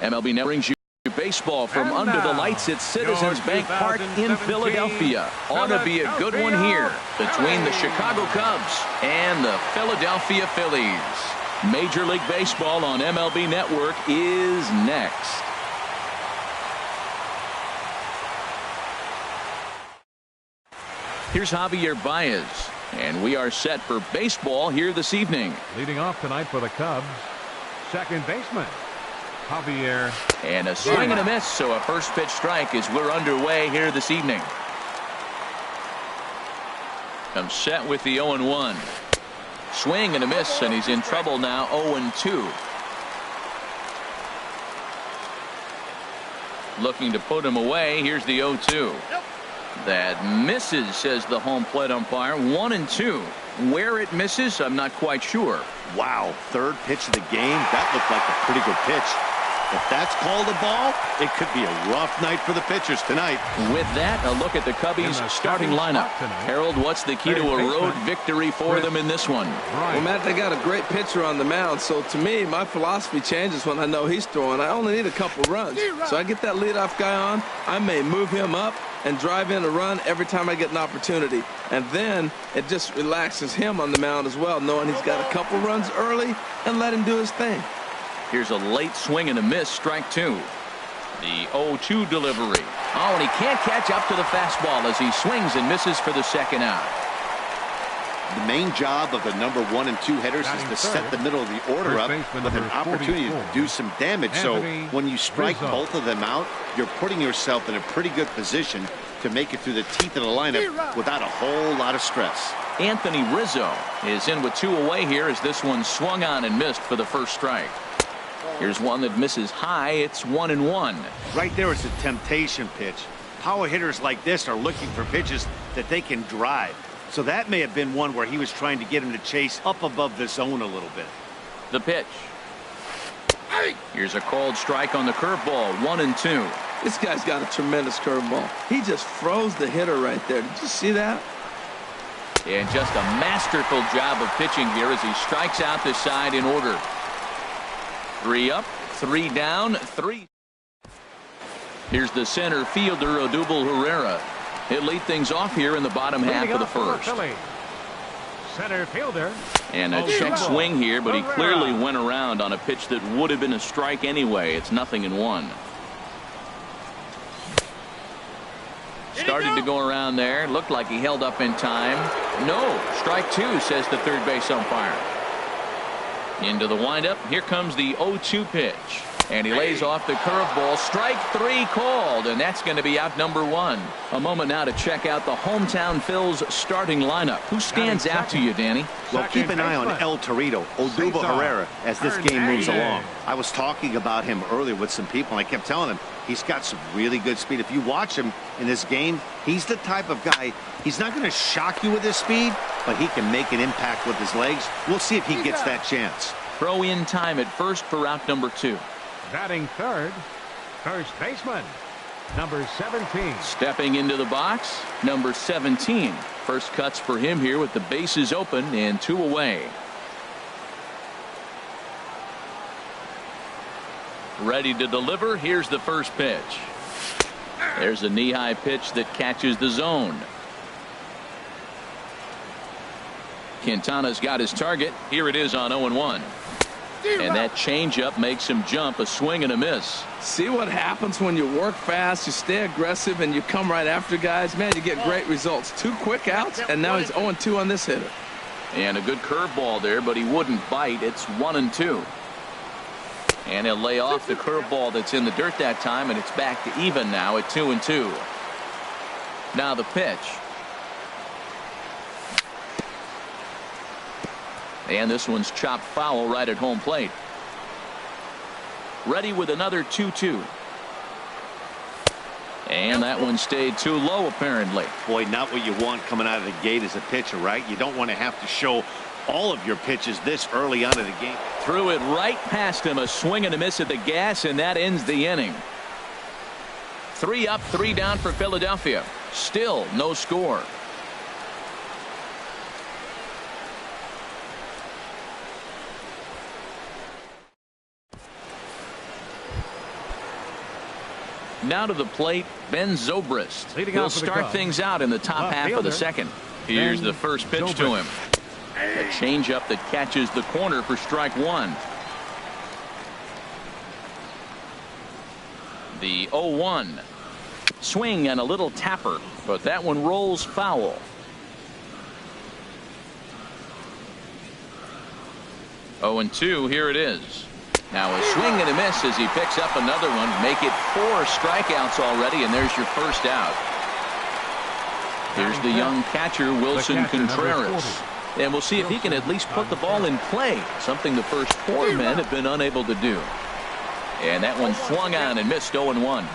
MLB Network brings you baseball from And under the now, lights at Citizens your Bank Park in 2017 Philadelphia. Ought to be a good one here between the Chicago Cubs and the Philadelphia Phillies. Major League Baseball on MLB Network is next. Here's Javier Baez, and we are set for baseball here this evening. Leading off tonight for the Cubs, second baseman, Javier. And a swing and a miss, so a first pitch strike as we're underway here this evening. I'm set with the 0-1. Swing and a miss, and he's in trouble now, 0-2. Looking to put him away. Here's the 0-2. That misses, says the home plate umpire. 1-2. Where it misses, I'm not quite sure. Wow, third pitch of the game. That looked like a pretty good pitch. If that's called a ball, it could be a rough night for the pitchers tonight. With that, a look at the Cubbies' starting lineup. Harold, what's the key to a road victory for them in this one? Well, Matt, they got a great pitcher on the mound, so to me, my philosophy changes when I know he's throwing. I only need a couple runs. So I get that leadoff guy on, I may move him up and drive in a run every time I get an opportunity. And then it just relaxes him on the mound as well, knowing he's got a couple runs early and let him do his thing. Here's a late swing and a miss, strike two. The 0-2 delivery. Oh, and he can't catch up to the fastball as he swings and misses for the second out. The main job of the number 1 and 2 hitters is to set the middle of the order up with an opportunity to do some damage. So when you strike both of them out, you're putting yourself in a pretty good position to make it through the teeth of the lineup without a whole lot of stress. Anthony Rizzo is in with 2 away here as this one swung on and missed for the first strike. Here's one that misses high. It's 1-1. Right there is a temptation pitch. Power hitters like this are looking for pitches that they can drive. So that may have been one where he was trying to get him to chase up above the zone a little bit. The pitch. Here's a called strike on the curveball. 1-2. This guy's got a tremendous curveball. He just froze the hitter right there. Did you see that? And just a masterful job of pitching here as he strikes out the side in order. 3 up, 3 down, 3. Here's the center fielder, Odubel Herrera. He'll lead things off here in the bottom half of the first. Center fielder. And a check swing here, but he clearly went around on a pitch that would have been a strike anyway. It's 0-1. Started to go around there. Looked like he held up in time. No, strike 2, says the third base umpire. Into the windup. Here comes the 0-2 pitch. And he lays off the curveball. Strike 3 called, and that's going to be out number 1. A moment now to check out the hometown Phil's starting lineup. Who stands out to you, Danny? Well, keep an eye on El Torito, Odubel Herrera, as this game moves along. I was talking about him earlier with some people, and I kept telling him he's got some really good speed. If you watch him in this game, he's the type of guy, he's not going to shock you with his speed, but he can make an impact with his legs. We'll see if he gets that chance. Throw in time at first for out number 2. Batting third, first baseman, number 17. Stepping into the box, number 17. First cuts for him here with the bases open and 2 away. Ready to deliver. Here's the first pitch. There's a knee-high pitch that catches the zone. Quintana's got his target. Here it is on 0-1. And that changeup makes him jump. A swing and a miss. See what happens when you work fast, you stay aggressive, and you come right after guys? Man, you get great results. 2 quick outs, and now he's 0-2 on this hitter. And a good curveball there, but he wouldn't bite. It's 1-2. And he'll lay off the curveball that's in the dirt that time, and it's back to even now at 2-2. Now the pitch. And this one's chopped foul right at home plate. Ready with another 2-2. And that one stayed too low, apparently. Boy, not what you want coming out of the gate as a pitcher, right? You don't want to have to show all of your pitches this early on in the game. Threw it right past him. A swing and a miss at the gas, and that ends the inning. 3 up, 3 down for Philadelphia. Still no score. Now to the plate, Ben Zobrist. He'll start things out in the top half of the second. Here's the first pitch to him. A changeup that catches the corner for strike one. The 0-1. Swing and a little tapper, but that one rolls foul. Oh, and 2, here it is. Now a swing and a miss as he picks up another one. Make it 4 strikeouts already, and there's your first out. Here's the young catcher, Wilson Contreras. And we'll see if he can at least put the ball in play, something the first 4 men have been unable to do. And that one swung on and missed 0-1.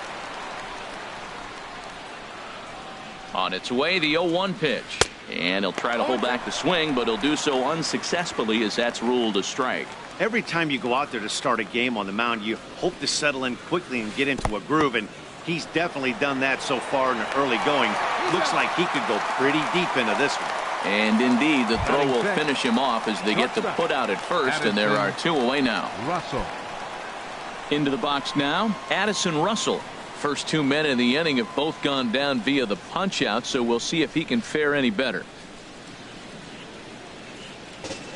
On its way, the 0-1 pitch. And he'll try to hold back the swing, but he'll do so unsuccessfully as that's ruled a strike. Every time you go out there to start a game on the mound, you hope to settle in quickly and get into a groove, and he's definitely done that so far in the early going. Looks like he could go pretty deep into this one. And indeed, the throw will finish him off as they get the put out at first, and there are 2 away now. Russell. Into the box now, Addison Russell. First 2 men in the inning have both gone down via the punch out, so we'll see if he can fare any better.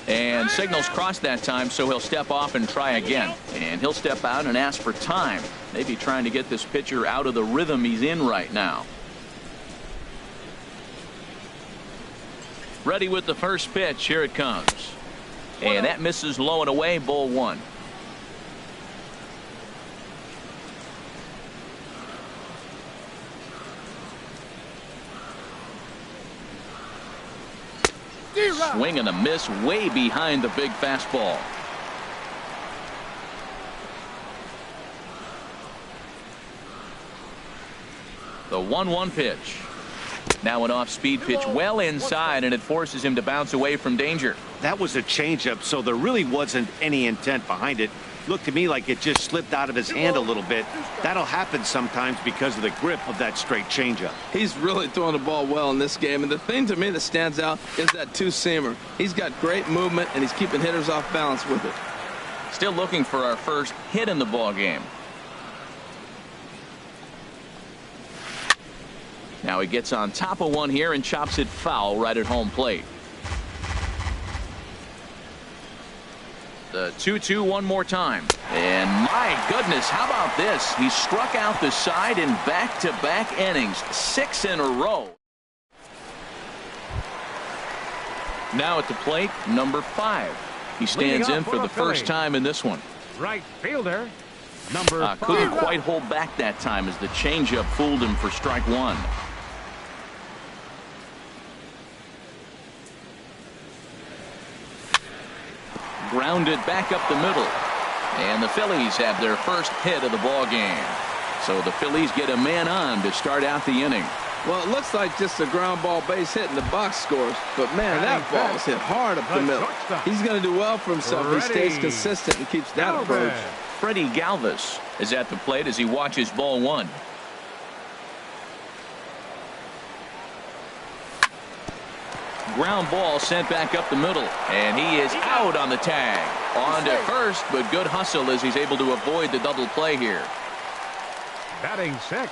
And signals crossed that time, so he'll step off and try again. And he'll step out and ask for time. Maybe trying to get this pitcher out of the rhythm he's in right now. Ready with the first pitch. Here it comes. And that misses low and away, ball 1. Swing and a miss way behind the big fastball. The 1-1 pitch. Now an off-speed pitch well inside, and it forces him to bounce away from danger. That was a changeup, so there really wasn't any intent behind it. Looked to me like it just slipped out of his hand a little bit. That'll happen sometimes because of the grip of that straight changeup. He's really throwing the ball well in this game, and the thing to me that stands out is that two-seamer. He's got great movement, and he's keeping hitters off balance with it. Still looking for our first hit in the ball game. Now he gets on top of one here and chops it foul right at home plate. The 2-2 one more time. And my goodness, how about this? He struck out the side in back-to-back innings, 6 in a row. Now at the plate, number 5. He stands in for the first time in this one. Right fielder, number 5. Couldn't quite hold back that time as the changeup fooled him for strike 1. Grounded back up the middle. And the Phillies have their first hit of the ball game. So the Phillies get a man on to start out the inning. Well, it looks like just a ground ball base hit and the box scores. But, man, that ball is hit hard up the middle. He's going to do well for himself if he stays consistent and keeps that approach. Freddie Galvis is at the plate as he watches ball 1. Ground ball sent back up the middle, and he is out on the tag. On to first, but good hustle as he's able to avoid the double play here. Batting 6th,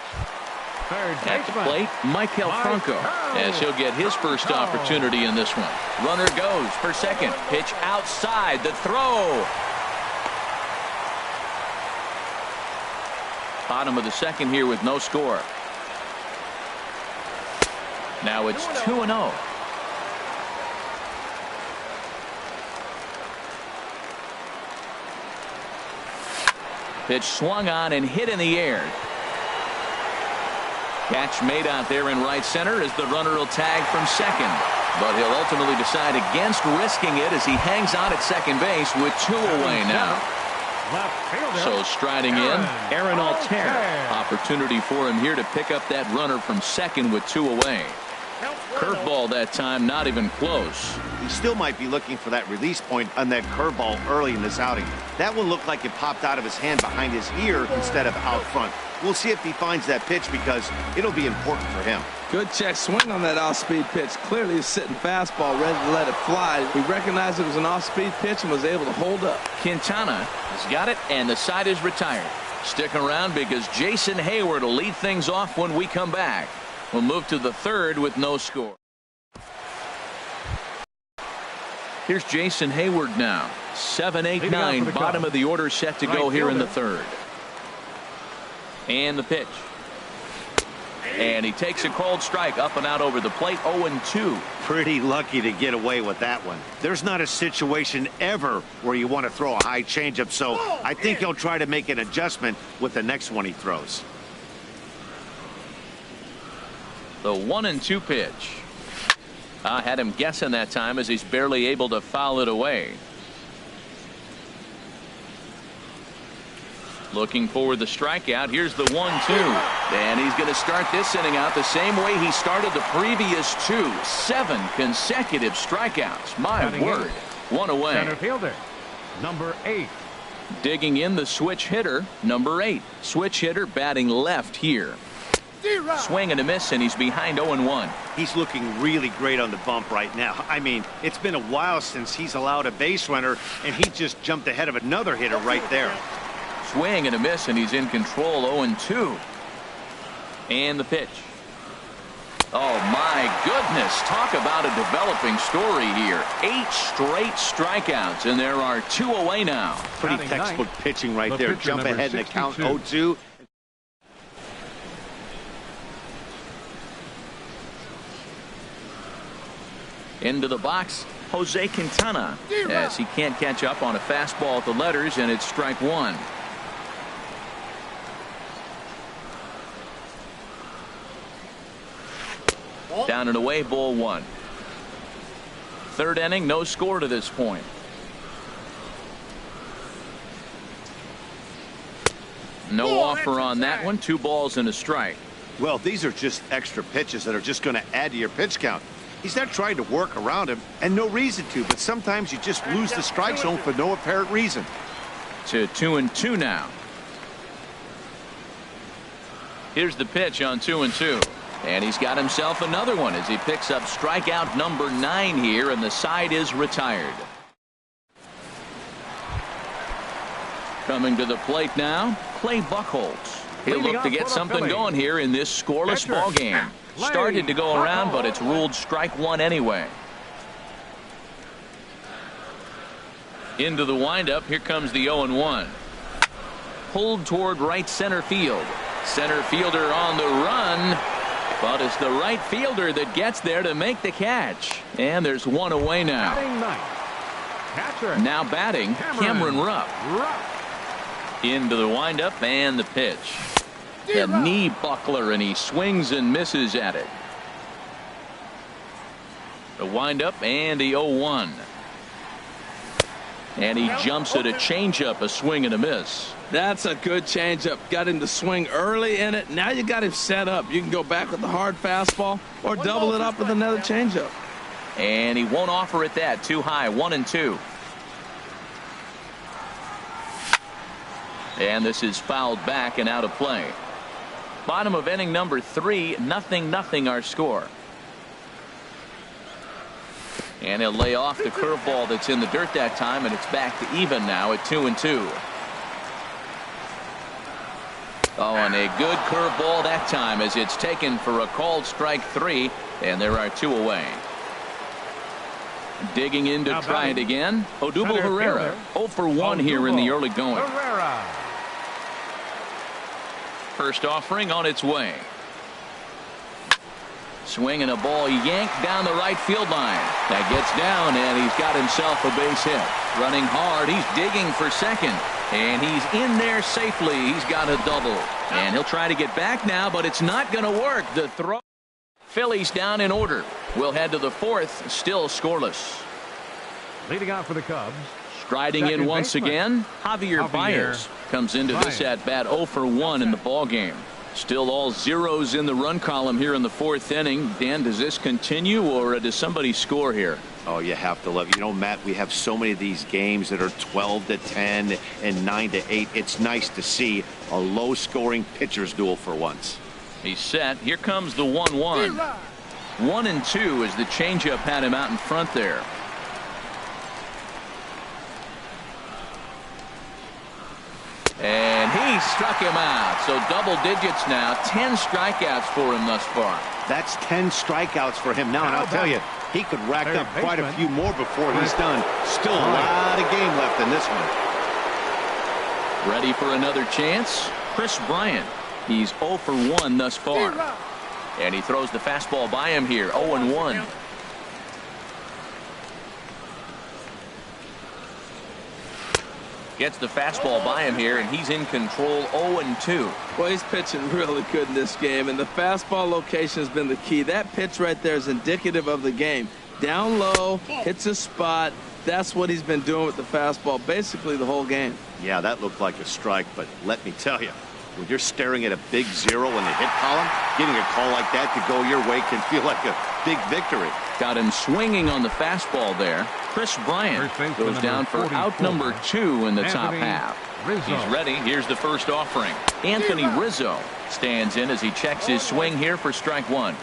third baseman. At the plate, Michael Franco, as he'll get his first opportunity in this one. Runner goes for second. Pitch outside, the throw. Bottom of the second here with no score. Now it's 2-0. Pitch swung on and hit in the air. Catch made out there in right center as the runner will tag from second. But he'll ultimately decide against risking it as he hangs on at second base with 2 away now. So striding in, Aaron Altair. Opportunity for him here to pick up that runner from second with 2 away. Curveball that time, not even close. He still might be looking for that release point on that curveball early in this outing. That one looked like it popped out of his hand behind his ear instead of out front. We'll see if he finds that pitch because it'll be important for him. Good check swing on that off-speed pitch. Clearly he's sitting fastball ready to let it fly. He recognized it was an off-speed pitch and was able to hold up. Quintana has got it, and the side is retired. Stick around because Jason Hayward will lead things off when we come back. We'll move to the third with no score. Here's Jason Hayward now. 7, 8, 9, bottom of the order set to go here in the third. And the pitch. And he takes a cold strike up and out over the plate. 0-2. Pretty lucky to get away with that one. There's not a situation ever where you want to throw a high changeup, so I think he'll try to make an adjustment with the next one he throws. The 1-2 pitch. I had him guessing that time as he's barely able to foul it away. Looking for the strikeout. Here's the 1-2. And he's going to start this inning out the same way he started the previous 2. 7 consecutive strikeouts. My word. One away. Center fielder, number 8. Digging in the switch hitter, number 8. Switch hitter batting left here. Swing and a miss, and he's behind 0-1. He's looking really great on the bump right now. I mean, it's been a while since he's allowed a base runner, and he just jumped ahead of another hitter right there. Swing and a miss, and he's in control. 0-2. And the pitch. Oh my goodness, talk about a developing story here. 8 straight strikeouts, and there are 2 away now. Pretty textbook pitching right there. Jump ahead in the count. 0-2. Into the box, Jose Quintana, as he can't catch up on a fastball at the letters, and it's strike 1. Down and away, ball 1. Third inning, no score to this point. No offer on that one. 2 balls and a strike. Well, these are just extra pitches that are just going to add to your pitch count. He's not trying to work around him, and no reason to, but sometimes you just lose the strike zone for no apparent reason. To 2-2 now. Here's the pitch on 2-2. And he's got himself another one as he picks up strikeout number 9 here, and the side is retired. Coming to the plate now, Clay Buchholz. He'll look to get something going here in this scoreless ball game. Started to go around, but it's ruled strike 1 anyway. Into the windup. Here comes the 0-1. Pulled toward right center field. Center fielder on the run. But it's the right fielder that gets there to make the catch. And there's 1 away now. Now batting, Cameron Rupp. Into the windup and the pitch. The knee buckler, and he swings and misses at it. The windup and the 0-1. And he jumps at a changeup, a swing and a miss. That's a good changeup. Got him to swing early in it. Now you got him set up. You can go back with the hard fastball or double it up with another changeup. And he won't offer it that. Too high. 1-2. And this is fouled back and out of play. Bottom of inning number 3. 0-0 our score. And he'll lay off the curveball that's in the dirt that time, and it's back to even now at 2-2. Oh, and a good curveball that time as it's taken for a called strike 3, and there are 2 away. Digging in to try it again, Odubel Herrera. 0 for 1 here in the early going. First offering on its way. Swinging a ball yanked down the right field line. That gets down, and he's got himself a base hit. Running hard, he's digging for second. And he's in there safely. He's got a double. And he'll try to get back now, but it's not going to work. The throw. Phillies down in order. We'll head to the 4th, still scoreless. Leading out for the Cubs. Striding in once again, Javier Baez comes into this at bat 0 for 1 in the ball game. Still all zeros in the run column here in the 4th inning. Dan, does this continue, or does somebody score here? Oh, you have to love it. You know, Matt, we have so many of these games that are 12-10 and 9-8. It's nice to see a low-scoring pitcher's duel for once. He's set. Here comes the 1-1. 1-2 as the changeup had him out in front there. And he struck him out. So double digits now. 10 strikeouts for him thus far. That's 10 strikeouts for him now, and I'll tell you, he could rack up quite a few more before he's done. Still a lot of game left in this one. Ready for another chance? Kris Bryant. He's 0 for 1 thus far. And he throws the fastball by him here. 0-1. Gets the fastball by him here, and he's in control. 0-2. Well, he's pitching really good in this game, and the fastball location has been the key. That pitch right there is indicative of the game. Down low, hits a spot. That's what he's been doing with the fastball basically the whole game. Yeah, that looked like a strike, but let me tell you, when you're staring at a big 0 in the hit column, getting a call like that to go your way can feel like a big victory. Got him swinging on the fastball there. Kris Bryant goes down for out number 2 in the top half. He's ready. Here's the first offering. Anthony Rizzo stands in as he checks his swing here for strike 1.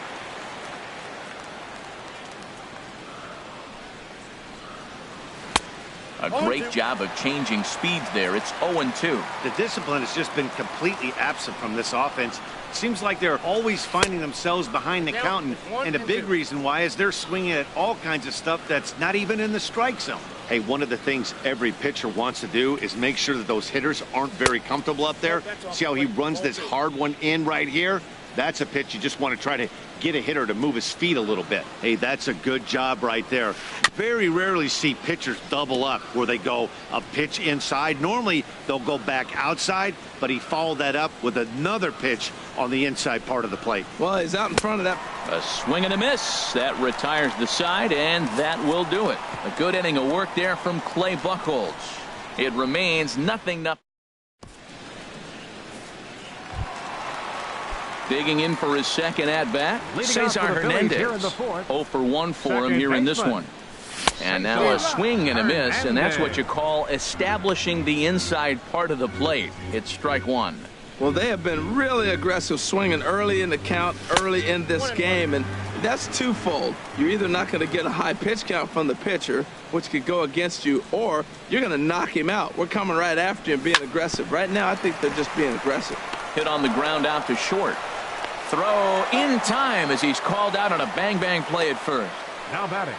A great job of changing speeds there. It's 0-2. The discipline has just been completely absent from this offense. Seems like they're always finding themselves behind the count, and a big reason why is they're swinging at all kinds of stuff that's not even in the strike zone. Hey, one of the things every pitcher wants to do is make sure that those hitters aren't very comfortable up there. See how he runs this hard one in right here? That's a pitch you just want to try to get a hitter to move his feet a little bit. Hey, that's a good job right there. Very rarely see pitchers double up where they go a pitch inside. Normally, they'll go back outside, but he followed that up with another pitch on the inside part of the plate. Well, he's out in front of that. A swing and a miss. That retires the side, and that will do it. A good inning of work there from Clay Buchholz. It remains 0-0. Digging in for his second at-bat, Cesar Hernandez. 0 for 1 for him here in this one. And now a swing and a miss, and that's what you call establishing the inside part of the plate. It's strike 1. Well, they have been really aggressive swinging early in the count, early in this game, and that's twofold. You're either not going to get a high pitch count from the pitcher, which could go against you, or you're going to knock him out. We're coming right after him, being aggressive. Right now, I think they're just being aggressive. Hit on the ground out to short. Throw in time as he's called out on a bang-bang play at first. Now batting,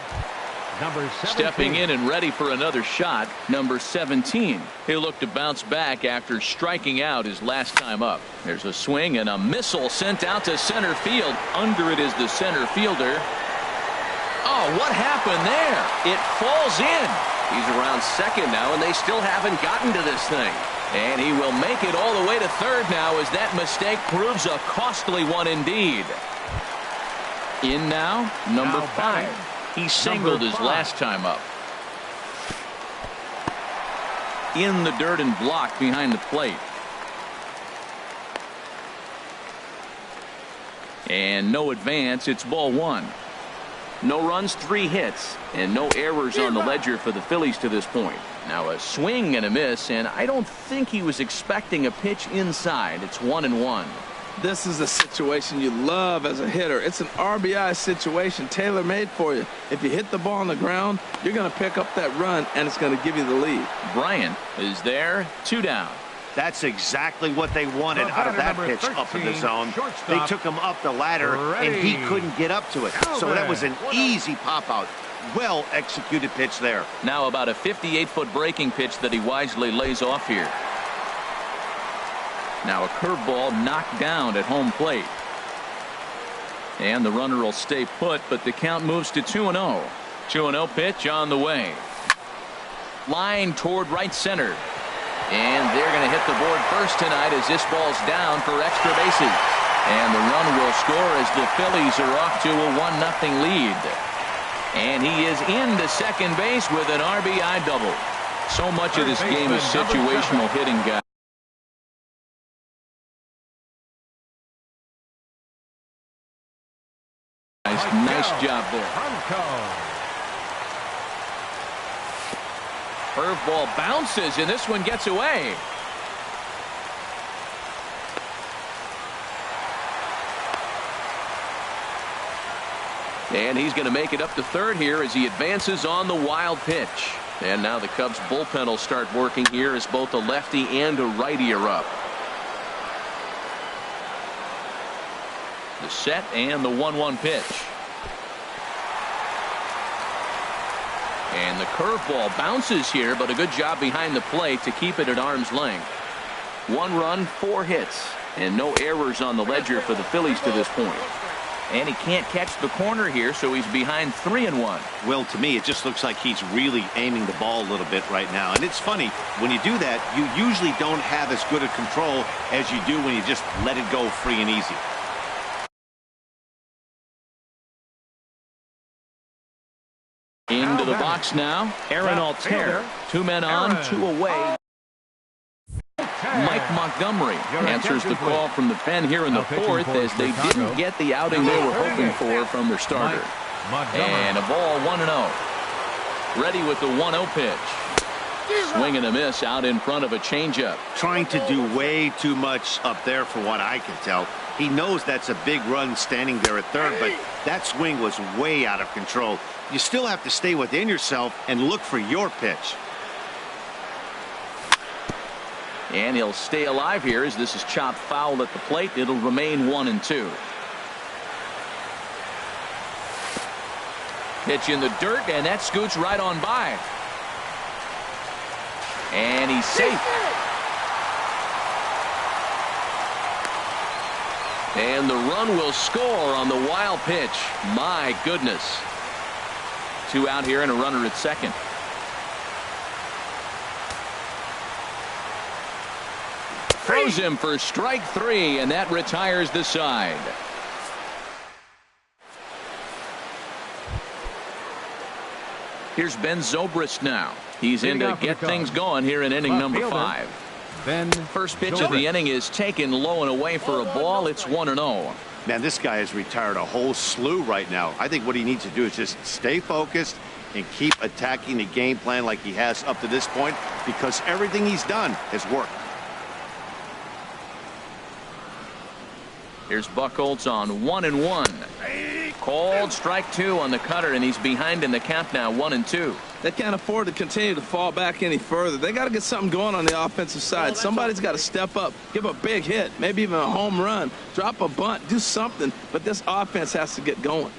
number 17. Stepping in and ready for another shot, number 17. He'll look to bounce back after striking out his last time up. There's a swing and a missile sent out to center field. Under it is the center fielder. Oh, what happened there? It falls in. He's around second now, and they still haven't gotten to this thing. And he will make it all the way to third now as that mistake proves a costly one indeed. In now, number 5. He singled his last time up. In the dirt and blocked behind the plate. And no advance. It's ball 1. No runs, 3 hits, and no errors on the ledger for the Phillies to this point. Now a swing and a miss, and I don't think he was expecting a pitch inside. It's 1-1. This is a situation you love as a hitter. It's an RBI situation tailor-made for you. If you hit the ball on the ground, you're going to pick up that run, and it's going to give you the lead. Bryant is there, 2 down. That's exactly what they wanted out of that pitch up in the zone. They took him up the ladder, and he couldn't get up to it. So that was an easy pop-out. Well-executed pitch there. Now about a 58-foot breaking pitch that he wisely lays off here. Now a curveball knocked down at home plate. And the runner will stay put, but the count moves to 2-0. 2-0 pitch on the way. Line toward right center. And they're going to hit the board first tonight as this ball's down for extra bases. And the run will score as the Phillies are off to a 1-0 lead. And he is into second base with an RBI double. So much of this game is situational hitting, guys. Nice job there. Curveball bounces, and this one gets away. And he's going to make it up to third here as he advances on the wild pitch. And now the Cubs bullpen will start working here as both a lefty and a righty are up. The set and the 1-1 pitch. And the curveball bounces here, but a good job behind the plate to keep it at arm's length. 1 run, 4 hits, and no errors on the ledger for the Phillies to this point. And he can't catch the corner here, so he's behind 3-1. Well, to me, it just looks like he's really aiming the ball a little bit right now. And it's funny, when you do that, you usually don't have as good a control as you do when you just let it go free and easy. Into the box now, Aaron Altair. 2 men on, 2 away. Mike Montgomery answers the call from the pen here in the 4th as they didn't get the outing they were hoping for from their starter. And a ball 1-0. Ready with the 1-0 pitch. Swing and a miss out in front of a changeup. Trying to do way too much up there for what I can tell. He knows that's a big run standing there at third, but that swing was way out of control. You still have to stay within yourself and look for your pitch. And he'll stay alive here as this is chopped foul at the plate. It'll remain 1-2. Pitch in the dirt, and that scoots right on by. And he's safe. And the run will score on the wild pitch. My goodness. 2 out here and a runner at second. Throws him for strike 3, and that retires the side. Here's Ben Zobrist now. He's in to get things going here in inning number 5. First pitch of the inning is taken low and away for a ball. It's 1-0. Man, this guy has retired a whole slew right now. I think what he needs to do is just stay focused and keep attacking the game plan like he has up to this point, because everything he's done has worked. Here's Buchholz on 1-1. Called strike 2 on the cutter, and he's behind in the count now, 1-2. They can't afford to continue to fall back any further. They got to get something going on the offensive side. Somebody's got to step up, give a big hit, maybe even a home run, drop a bunt, do something. But this offense has to get going.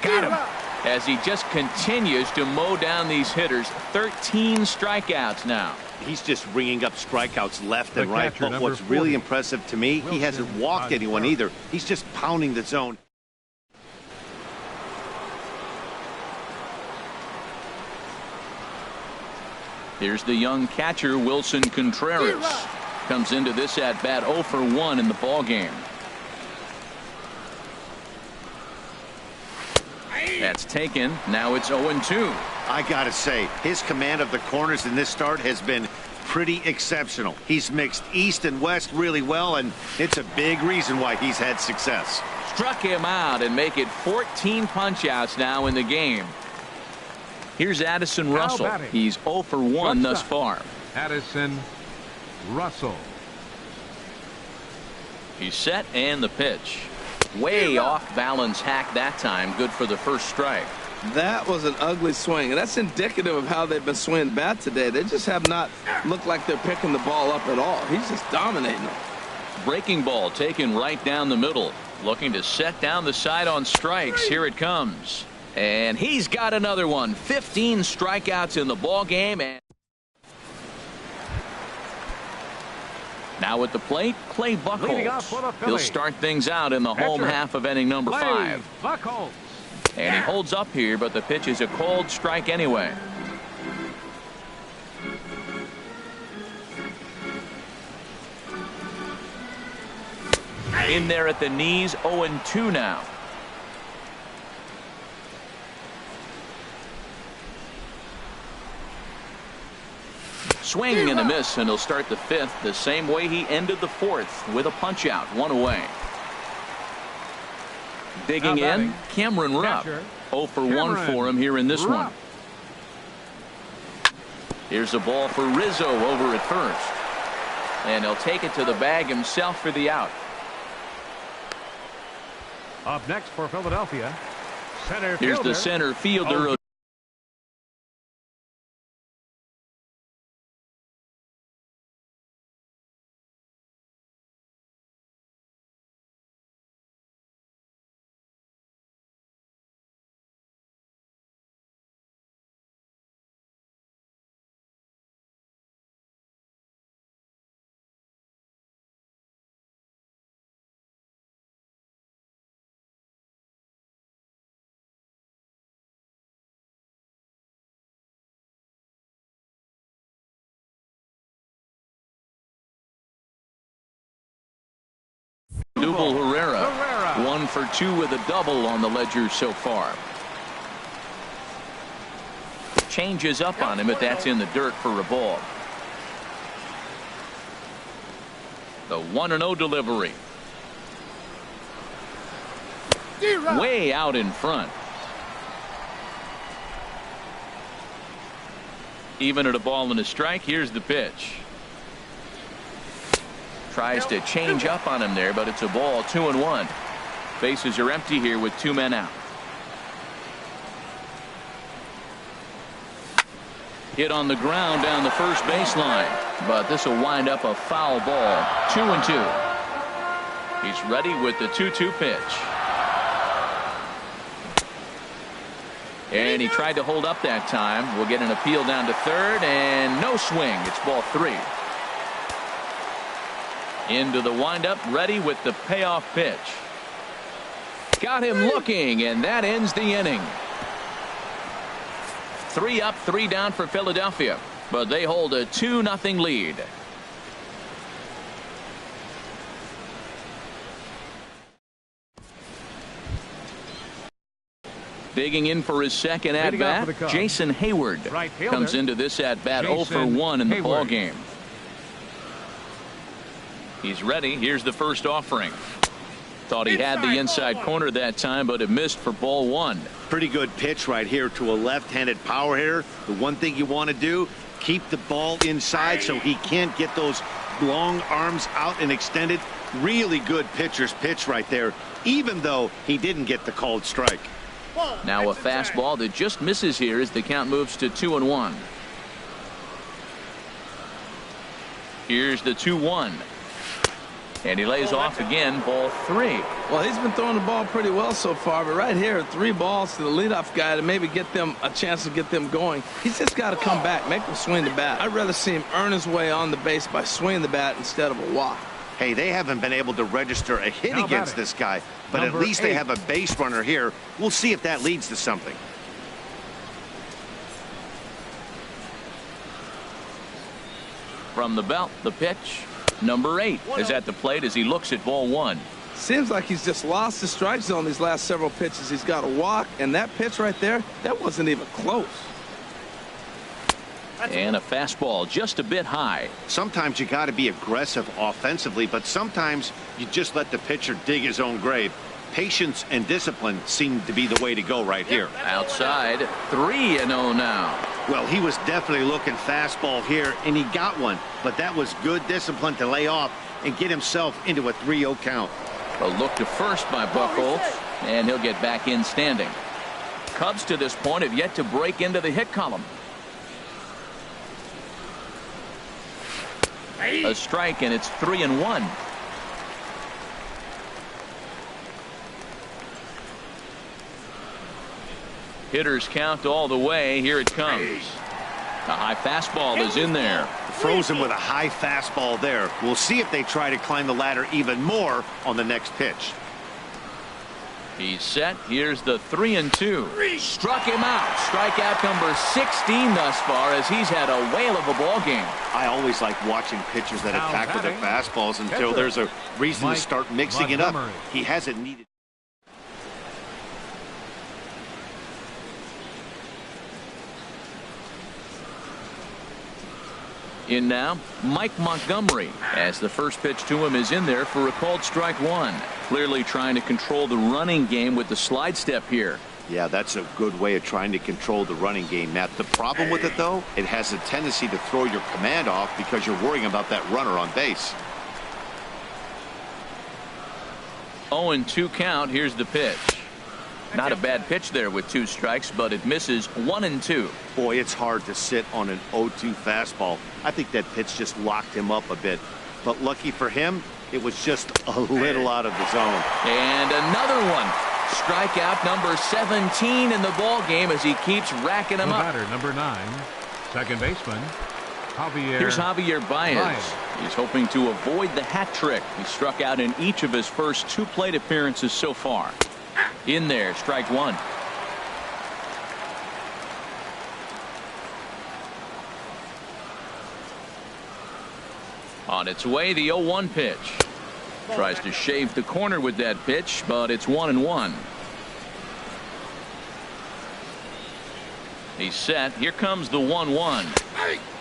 Got him. As he just continues to mow down these hitters. 13 strikeouts now. He's just ringing up strikeouts left and right. But what's really impressive to me, he hasn't walked anyone either. He's just pounding the zone. Here's the young catcher, Wilson Contreras. Comes into this at bat 0 for 1 in the ball game. That's taken. Now it's 0-2. I gotta say, his command of the corners in this start has been pretty exceptional. He's mixed east and west really well, and it's a big reason why he's had success. Struck him out and make it 14 punch-outs now in the game. Here's Addison Russell. He's 0 for 1 thus far. Addison Russell. He's set, and the pitch. Way off balance hack that time. Good for the first strike. That was an ugly swing, and that's indicative of how they've been swinging bat today. They just have not looked like they're picking the ball up at all. He's just dominating them. Breaking ball taken right down the middle. Looking to set down the side on strikes. Here it comes. And he's got another one. 15 strikeouts in the ball game. And now at the plate, Clay Buchholz. He'll start things out in the home half of inning number 5. And he holds up here, but the pitch is a cold strike anyway. In there at the knees, 0-2 now. Swing and a miss, and he'll start the 5th the same way he ended the 4th with a punch out, 1 away. Digging in, Cameron Rupp. 0 for 1 for him here in this one. Here's a ball for Rizzo over at first. And he'll take it to the bag himself for the out. Up next for Philadelphia, center Here's fielder. the center fielder. Odubel Herrera, 1 for 2 with a double on the ledger so far. Changes up on him, but that's in the dirt for a ball. The 1-0 delivery. Way out in front. Even at a ball and a strike, here's the pitch. Tries to change up on him there, but it's a ball, 2-1. Bases are empty here with 2 men out. Hit on the ground down the first baseline, but this will wind up a foul ball, 2-2. He's ready with the 2-2 pitch. And he tried to hold up that time. We'll get an appeal down to third, and no swing. It's ball 3. Into the windup, ready with the payoff pitch. Got him looking, and that ends the inning. 3 up, 3 down for Philadelphia, but they hold a 2-0 lead. Digging in for his second at-bat, Jason Hayward comes into this at-bat 0 for 1 in the ball game. He's ready. Here's the first offering. Thought he had the inside corner that time, but it missed for ball 1. Pretty good pitch right here to a left-handed power hitter. The one thing you want to do, keep the ball inside so he can't get those long arms out and extended. Really good pitcher's pitch right there, even though he didn't get the called strike. Now a fastball that just misses here as the count moves to 2-1. Here's the 2-1. And he lays off again, ball 3. Well, he's been throwing the ball pretty well so far, but right here, 3 balls to the leadoff guy to maybe get them a chance to get them going. He's just got to come back, make them swing the bat. I'd rather see him earn his way on the base by swinging the bat instead of a walk. Hey, they haven't been able to register a hit against this guy, but at least they have a base runner here. We'll see if that leads to something. From the belt, the pitch. Number 8 is at the plate as he looks at ball 1. Seems like he's just lost the strike zone these last several pitches. He's got a walk, and that pitch right there, that wasn't even close. And a fastball just a bit high. Sometimes you got to be aggressive offensively, but sometimes you just let the pitcher dig his own grave. Patience and discipline seem to be the way to go right here. Outside, 3-0 now. Well, he was definitely looking fastball here, and he got one, but that was good discipline to lay off and get himself into a 3-0 count. A look to first by Buchholz, and he'll get back in standing. Cubs to this point have yet to break into the hit column. A strike, and it's 3-1. Hitters count all the way. Here it comes. A high fastball is in there. Frozen with a high fastball there. We'll see if they try to climb the ladder even more on the next pitch. He's set. Here's the 3-2. Struck him out. Strikeout number 16 thus far as he's had a whale of a ball game. I always like watching pitchers that attack with their fastballs until there's a reason to start mixing it up. He hasn't needed. In now, Mike Montgomery, as the first pitch to him is in there for a called strike 1. Clearly trying to control the running game with the slide step here. Yeah, that's a good way of trying to control the running game, Matt. The problem with it, though, it has a tendency to throw your command off because you're worrying about that runner on base. 0-2 count. Here's the pitch. Not a bad pitch there with 2 strikes, but it misses 1-2. Boy, it's hard to sit on an 0-2 fastball. I think that pitch just locked him up a bit. But lucky for him, it was just a little out of the zone. And another one. Strikeout number 17 in the ball game as he keeps racking them up. Batter number 9, second baseman, Javier. Here's Javier Baez. He's hoping to avoid the hat trick. He struck out in each of his first 2 plate appearances so far. In there, strike 1. On its way, the 0-1 pitch. Tries to shave the corner with that pitch, but it's 1-1. He's set. Here comes the 1-1.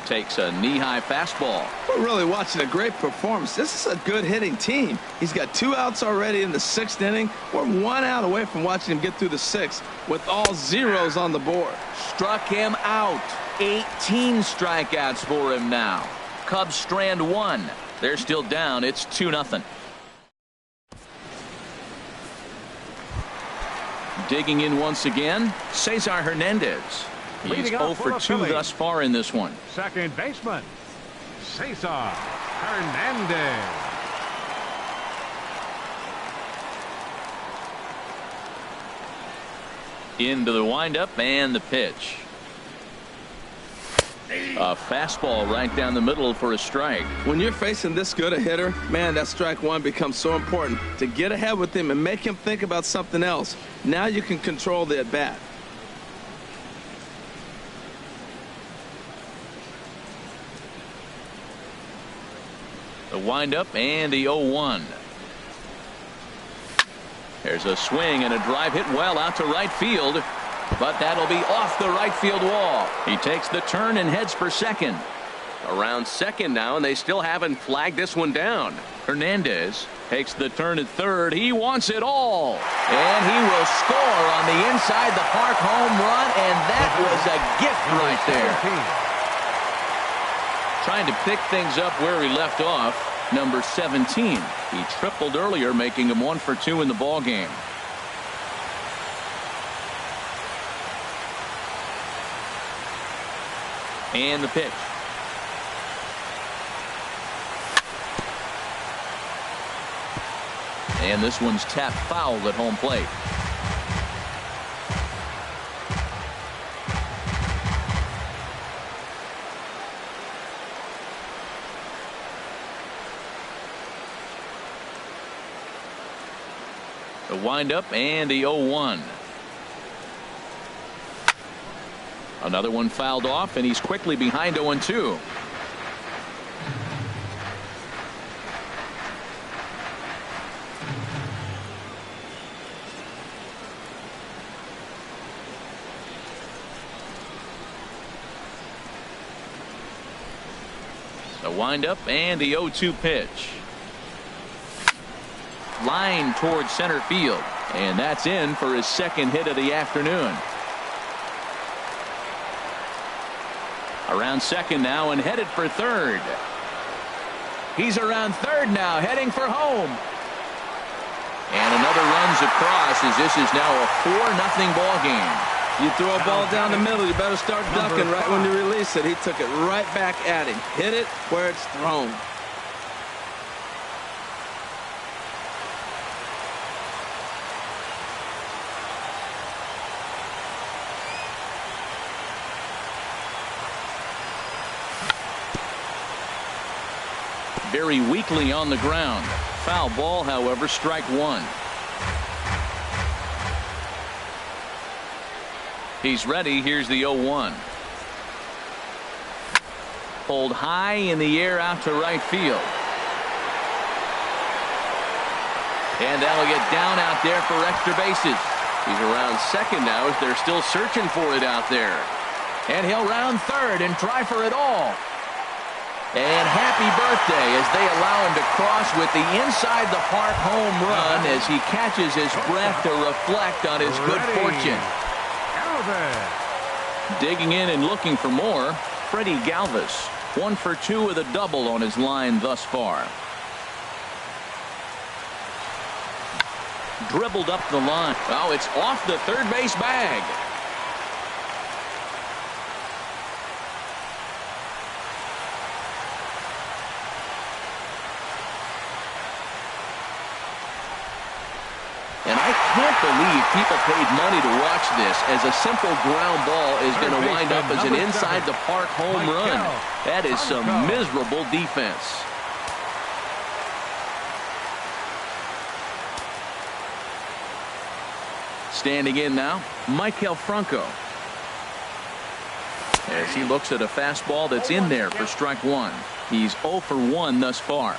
Takes a knee-high fastball. We're really watching a great performance. This is a good hitting team. He's got 2 outs already in the 6th inning. We're 1 out away from watching him get through the 6th with all zeros on the board. Struck him out. 18 strikeouts for him now. Cubs strand 1. They're still down. It's 2-0. Digging in once again, Cesar Hernandez. He's 0 for 2 thus far in this one. Second baseman, Cesar Hernandez. Into the windup and the pitch. A fastball right down the middle for a strike. When you're facing this good a hitter, man, that strike one becomes so important to get ahead with him and make him think about something else. Now you can control the at bat. The windup and the 0-1. There's a swing and a drive hit well out to right field, but that'll be off the right field wall. He takes the turn and heads for second. Around second now, and they still haven't flagged this one down. Hernandez takes the turn at third. He wants it all, and he will score on the inside the park home run, and that was a gift right there. Trying to pick things up where he left off, number 17. He tripled earlier, making him 1 for 2 in the ball game. And the pitch. And this one's tapped foul at home plate. The windup and the 0-1. Another one fouled off, and he's quickly behind 0-2. The windup and the 0-2 pitch. Line towards center field, and that's in for his second hit of the afternoon. Around second now and headed for third. He's around third now, heading for home. And another runs across as this is now a 4-0 ball game. You throw a ball down the middle, you better start ducking right when you release it. He took it right back at him. Hit it where it's thrown. Very weakly on the ground. Foul ball, however, strike 1. He's ready. Here's the 0-1. Pulled high in the air out to right field. And that'll get down out there for extra bases. He's around second now as they're still searching for it out there. And he'll round third and try for it all. And happy birthday as they allow him to cross with the inside the park home run as he catches his breath to reflect on his good fortune. Digging in and looking for more, Freddie Galvis. 1 for 2 with a double on his line thus far. Dribbled up the line. Oh, it's off the third base bag. And I can't believe people paid money to watch this, as a simple ground ball is going to wind up as an inside the park home run. That is some miserable defense. Standing in now, Michael Franco. As he looks at a fastball that's in there for strike 1. He's 0 for 1 thus far.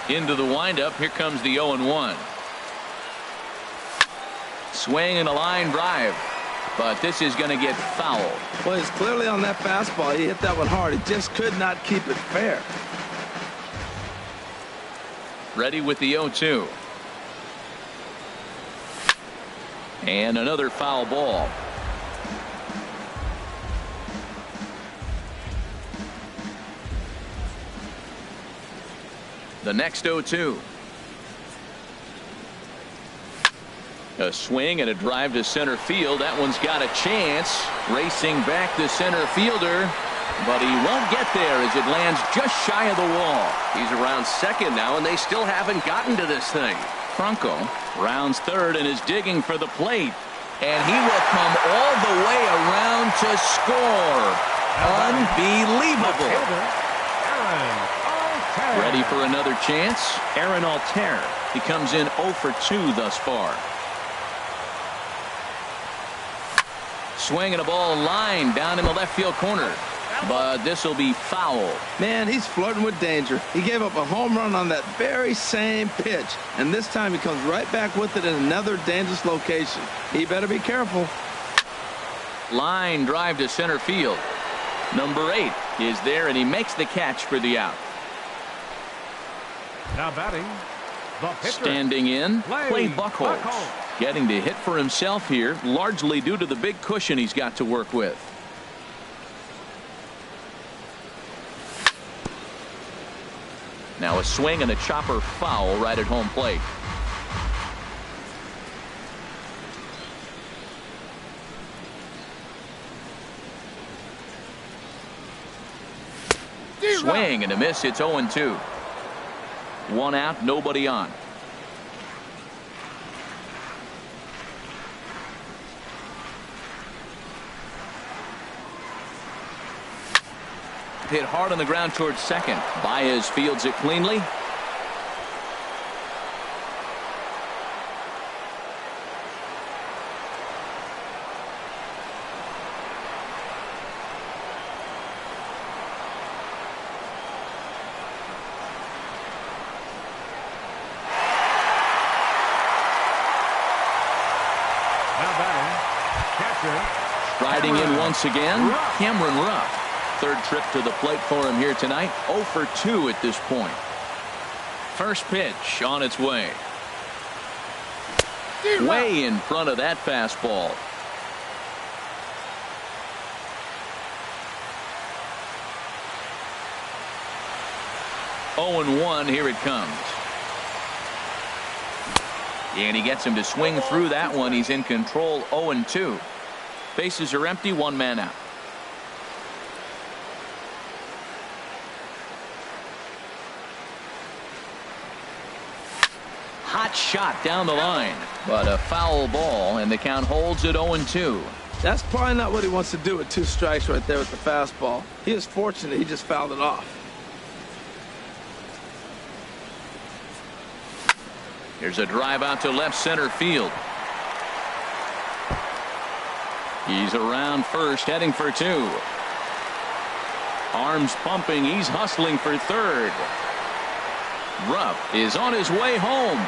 Into the windup. Here comes the 0-1. Swing and a line drive. But this is going to get fouled. Well, he's clearly on that fastball. He hit that one hard. He just could not keep it fair. Ready with the 0-2. And another foul ball. The next 0-2. A swing and a drive to center field. That one's got a chance. Racing back the center fielder, but he won't get there as it lands just shy of the wall. He's around second now, and they still haven't gotten to this thing. Franco rounds third and is digging for the plate, and he will come all the way around to score. Unbelievable. Ready for another chance? Aaron Altair. He comes in 0 for 2 thus far. Swing and a ball line down in the left field corner, but this will be foul. Man, he's flirting with danger. He gave up a home run on that very same pitch, and this time he comes right back with it in another dangerous location. He better be careful. Line drive to center field. Number 8 is there, and he makes the catch for the out. Now batting, the pitcher. Standing in, Clay Buchholz. Getting to hit for himself here, largely due to the big cushion he's got to work with. Now a swing and a chopper foul right at home plate. Swing and a miss. It's 0-2. 1 out, nobody on. Hit hard on the ground towards second. Baez fields it cleanly. Striding in once again, Cameron Rupp. Third trip to the plate for him here tonight. 0 for 2 at this point. First pitch on its way. Way in front of that fastball. Oh and 1, here it comes. And he gets him to swing through that one. He's in control. 0 and 2. Bases are empty, 1 man out. Hot shot down the line, but a foul ball, and the count holds at 0 and 2. That's probably not what he wants to do with 2 strikes right there with the fastball. He is fortunate he just fouled it off. Here's a drive out to left center field. He's around first, heading for 2. Arms pumping, he's hustling for third. Rupp is on his way home.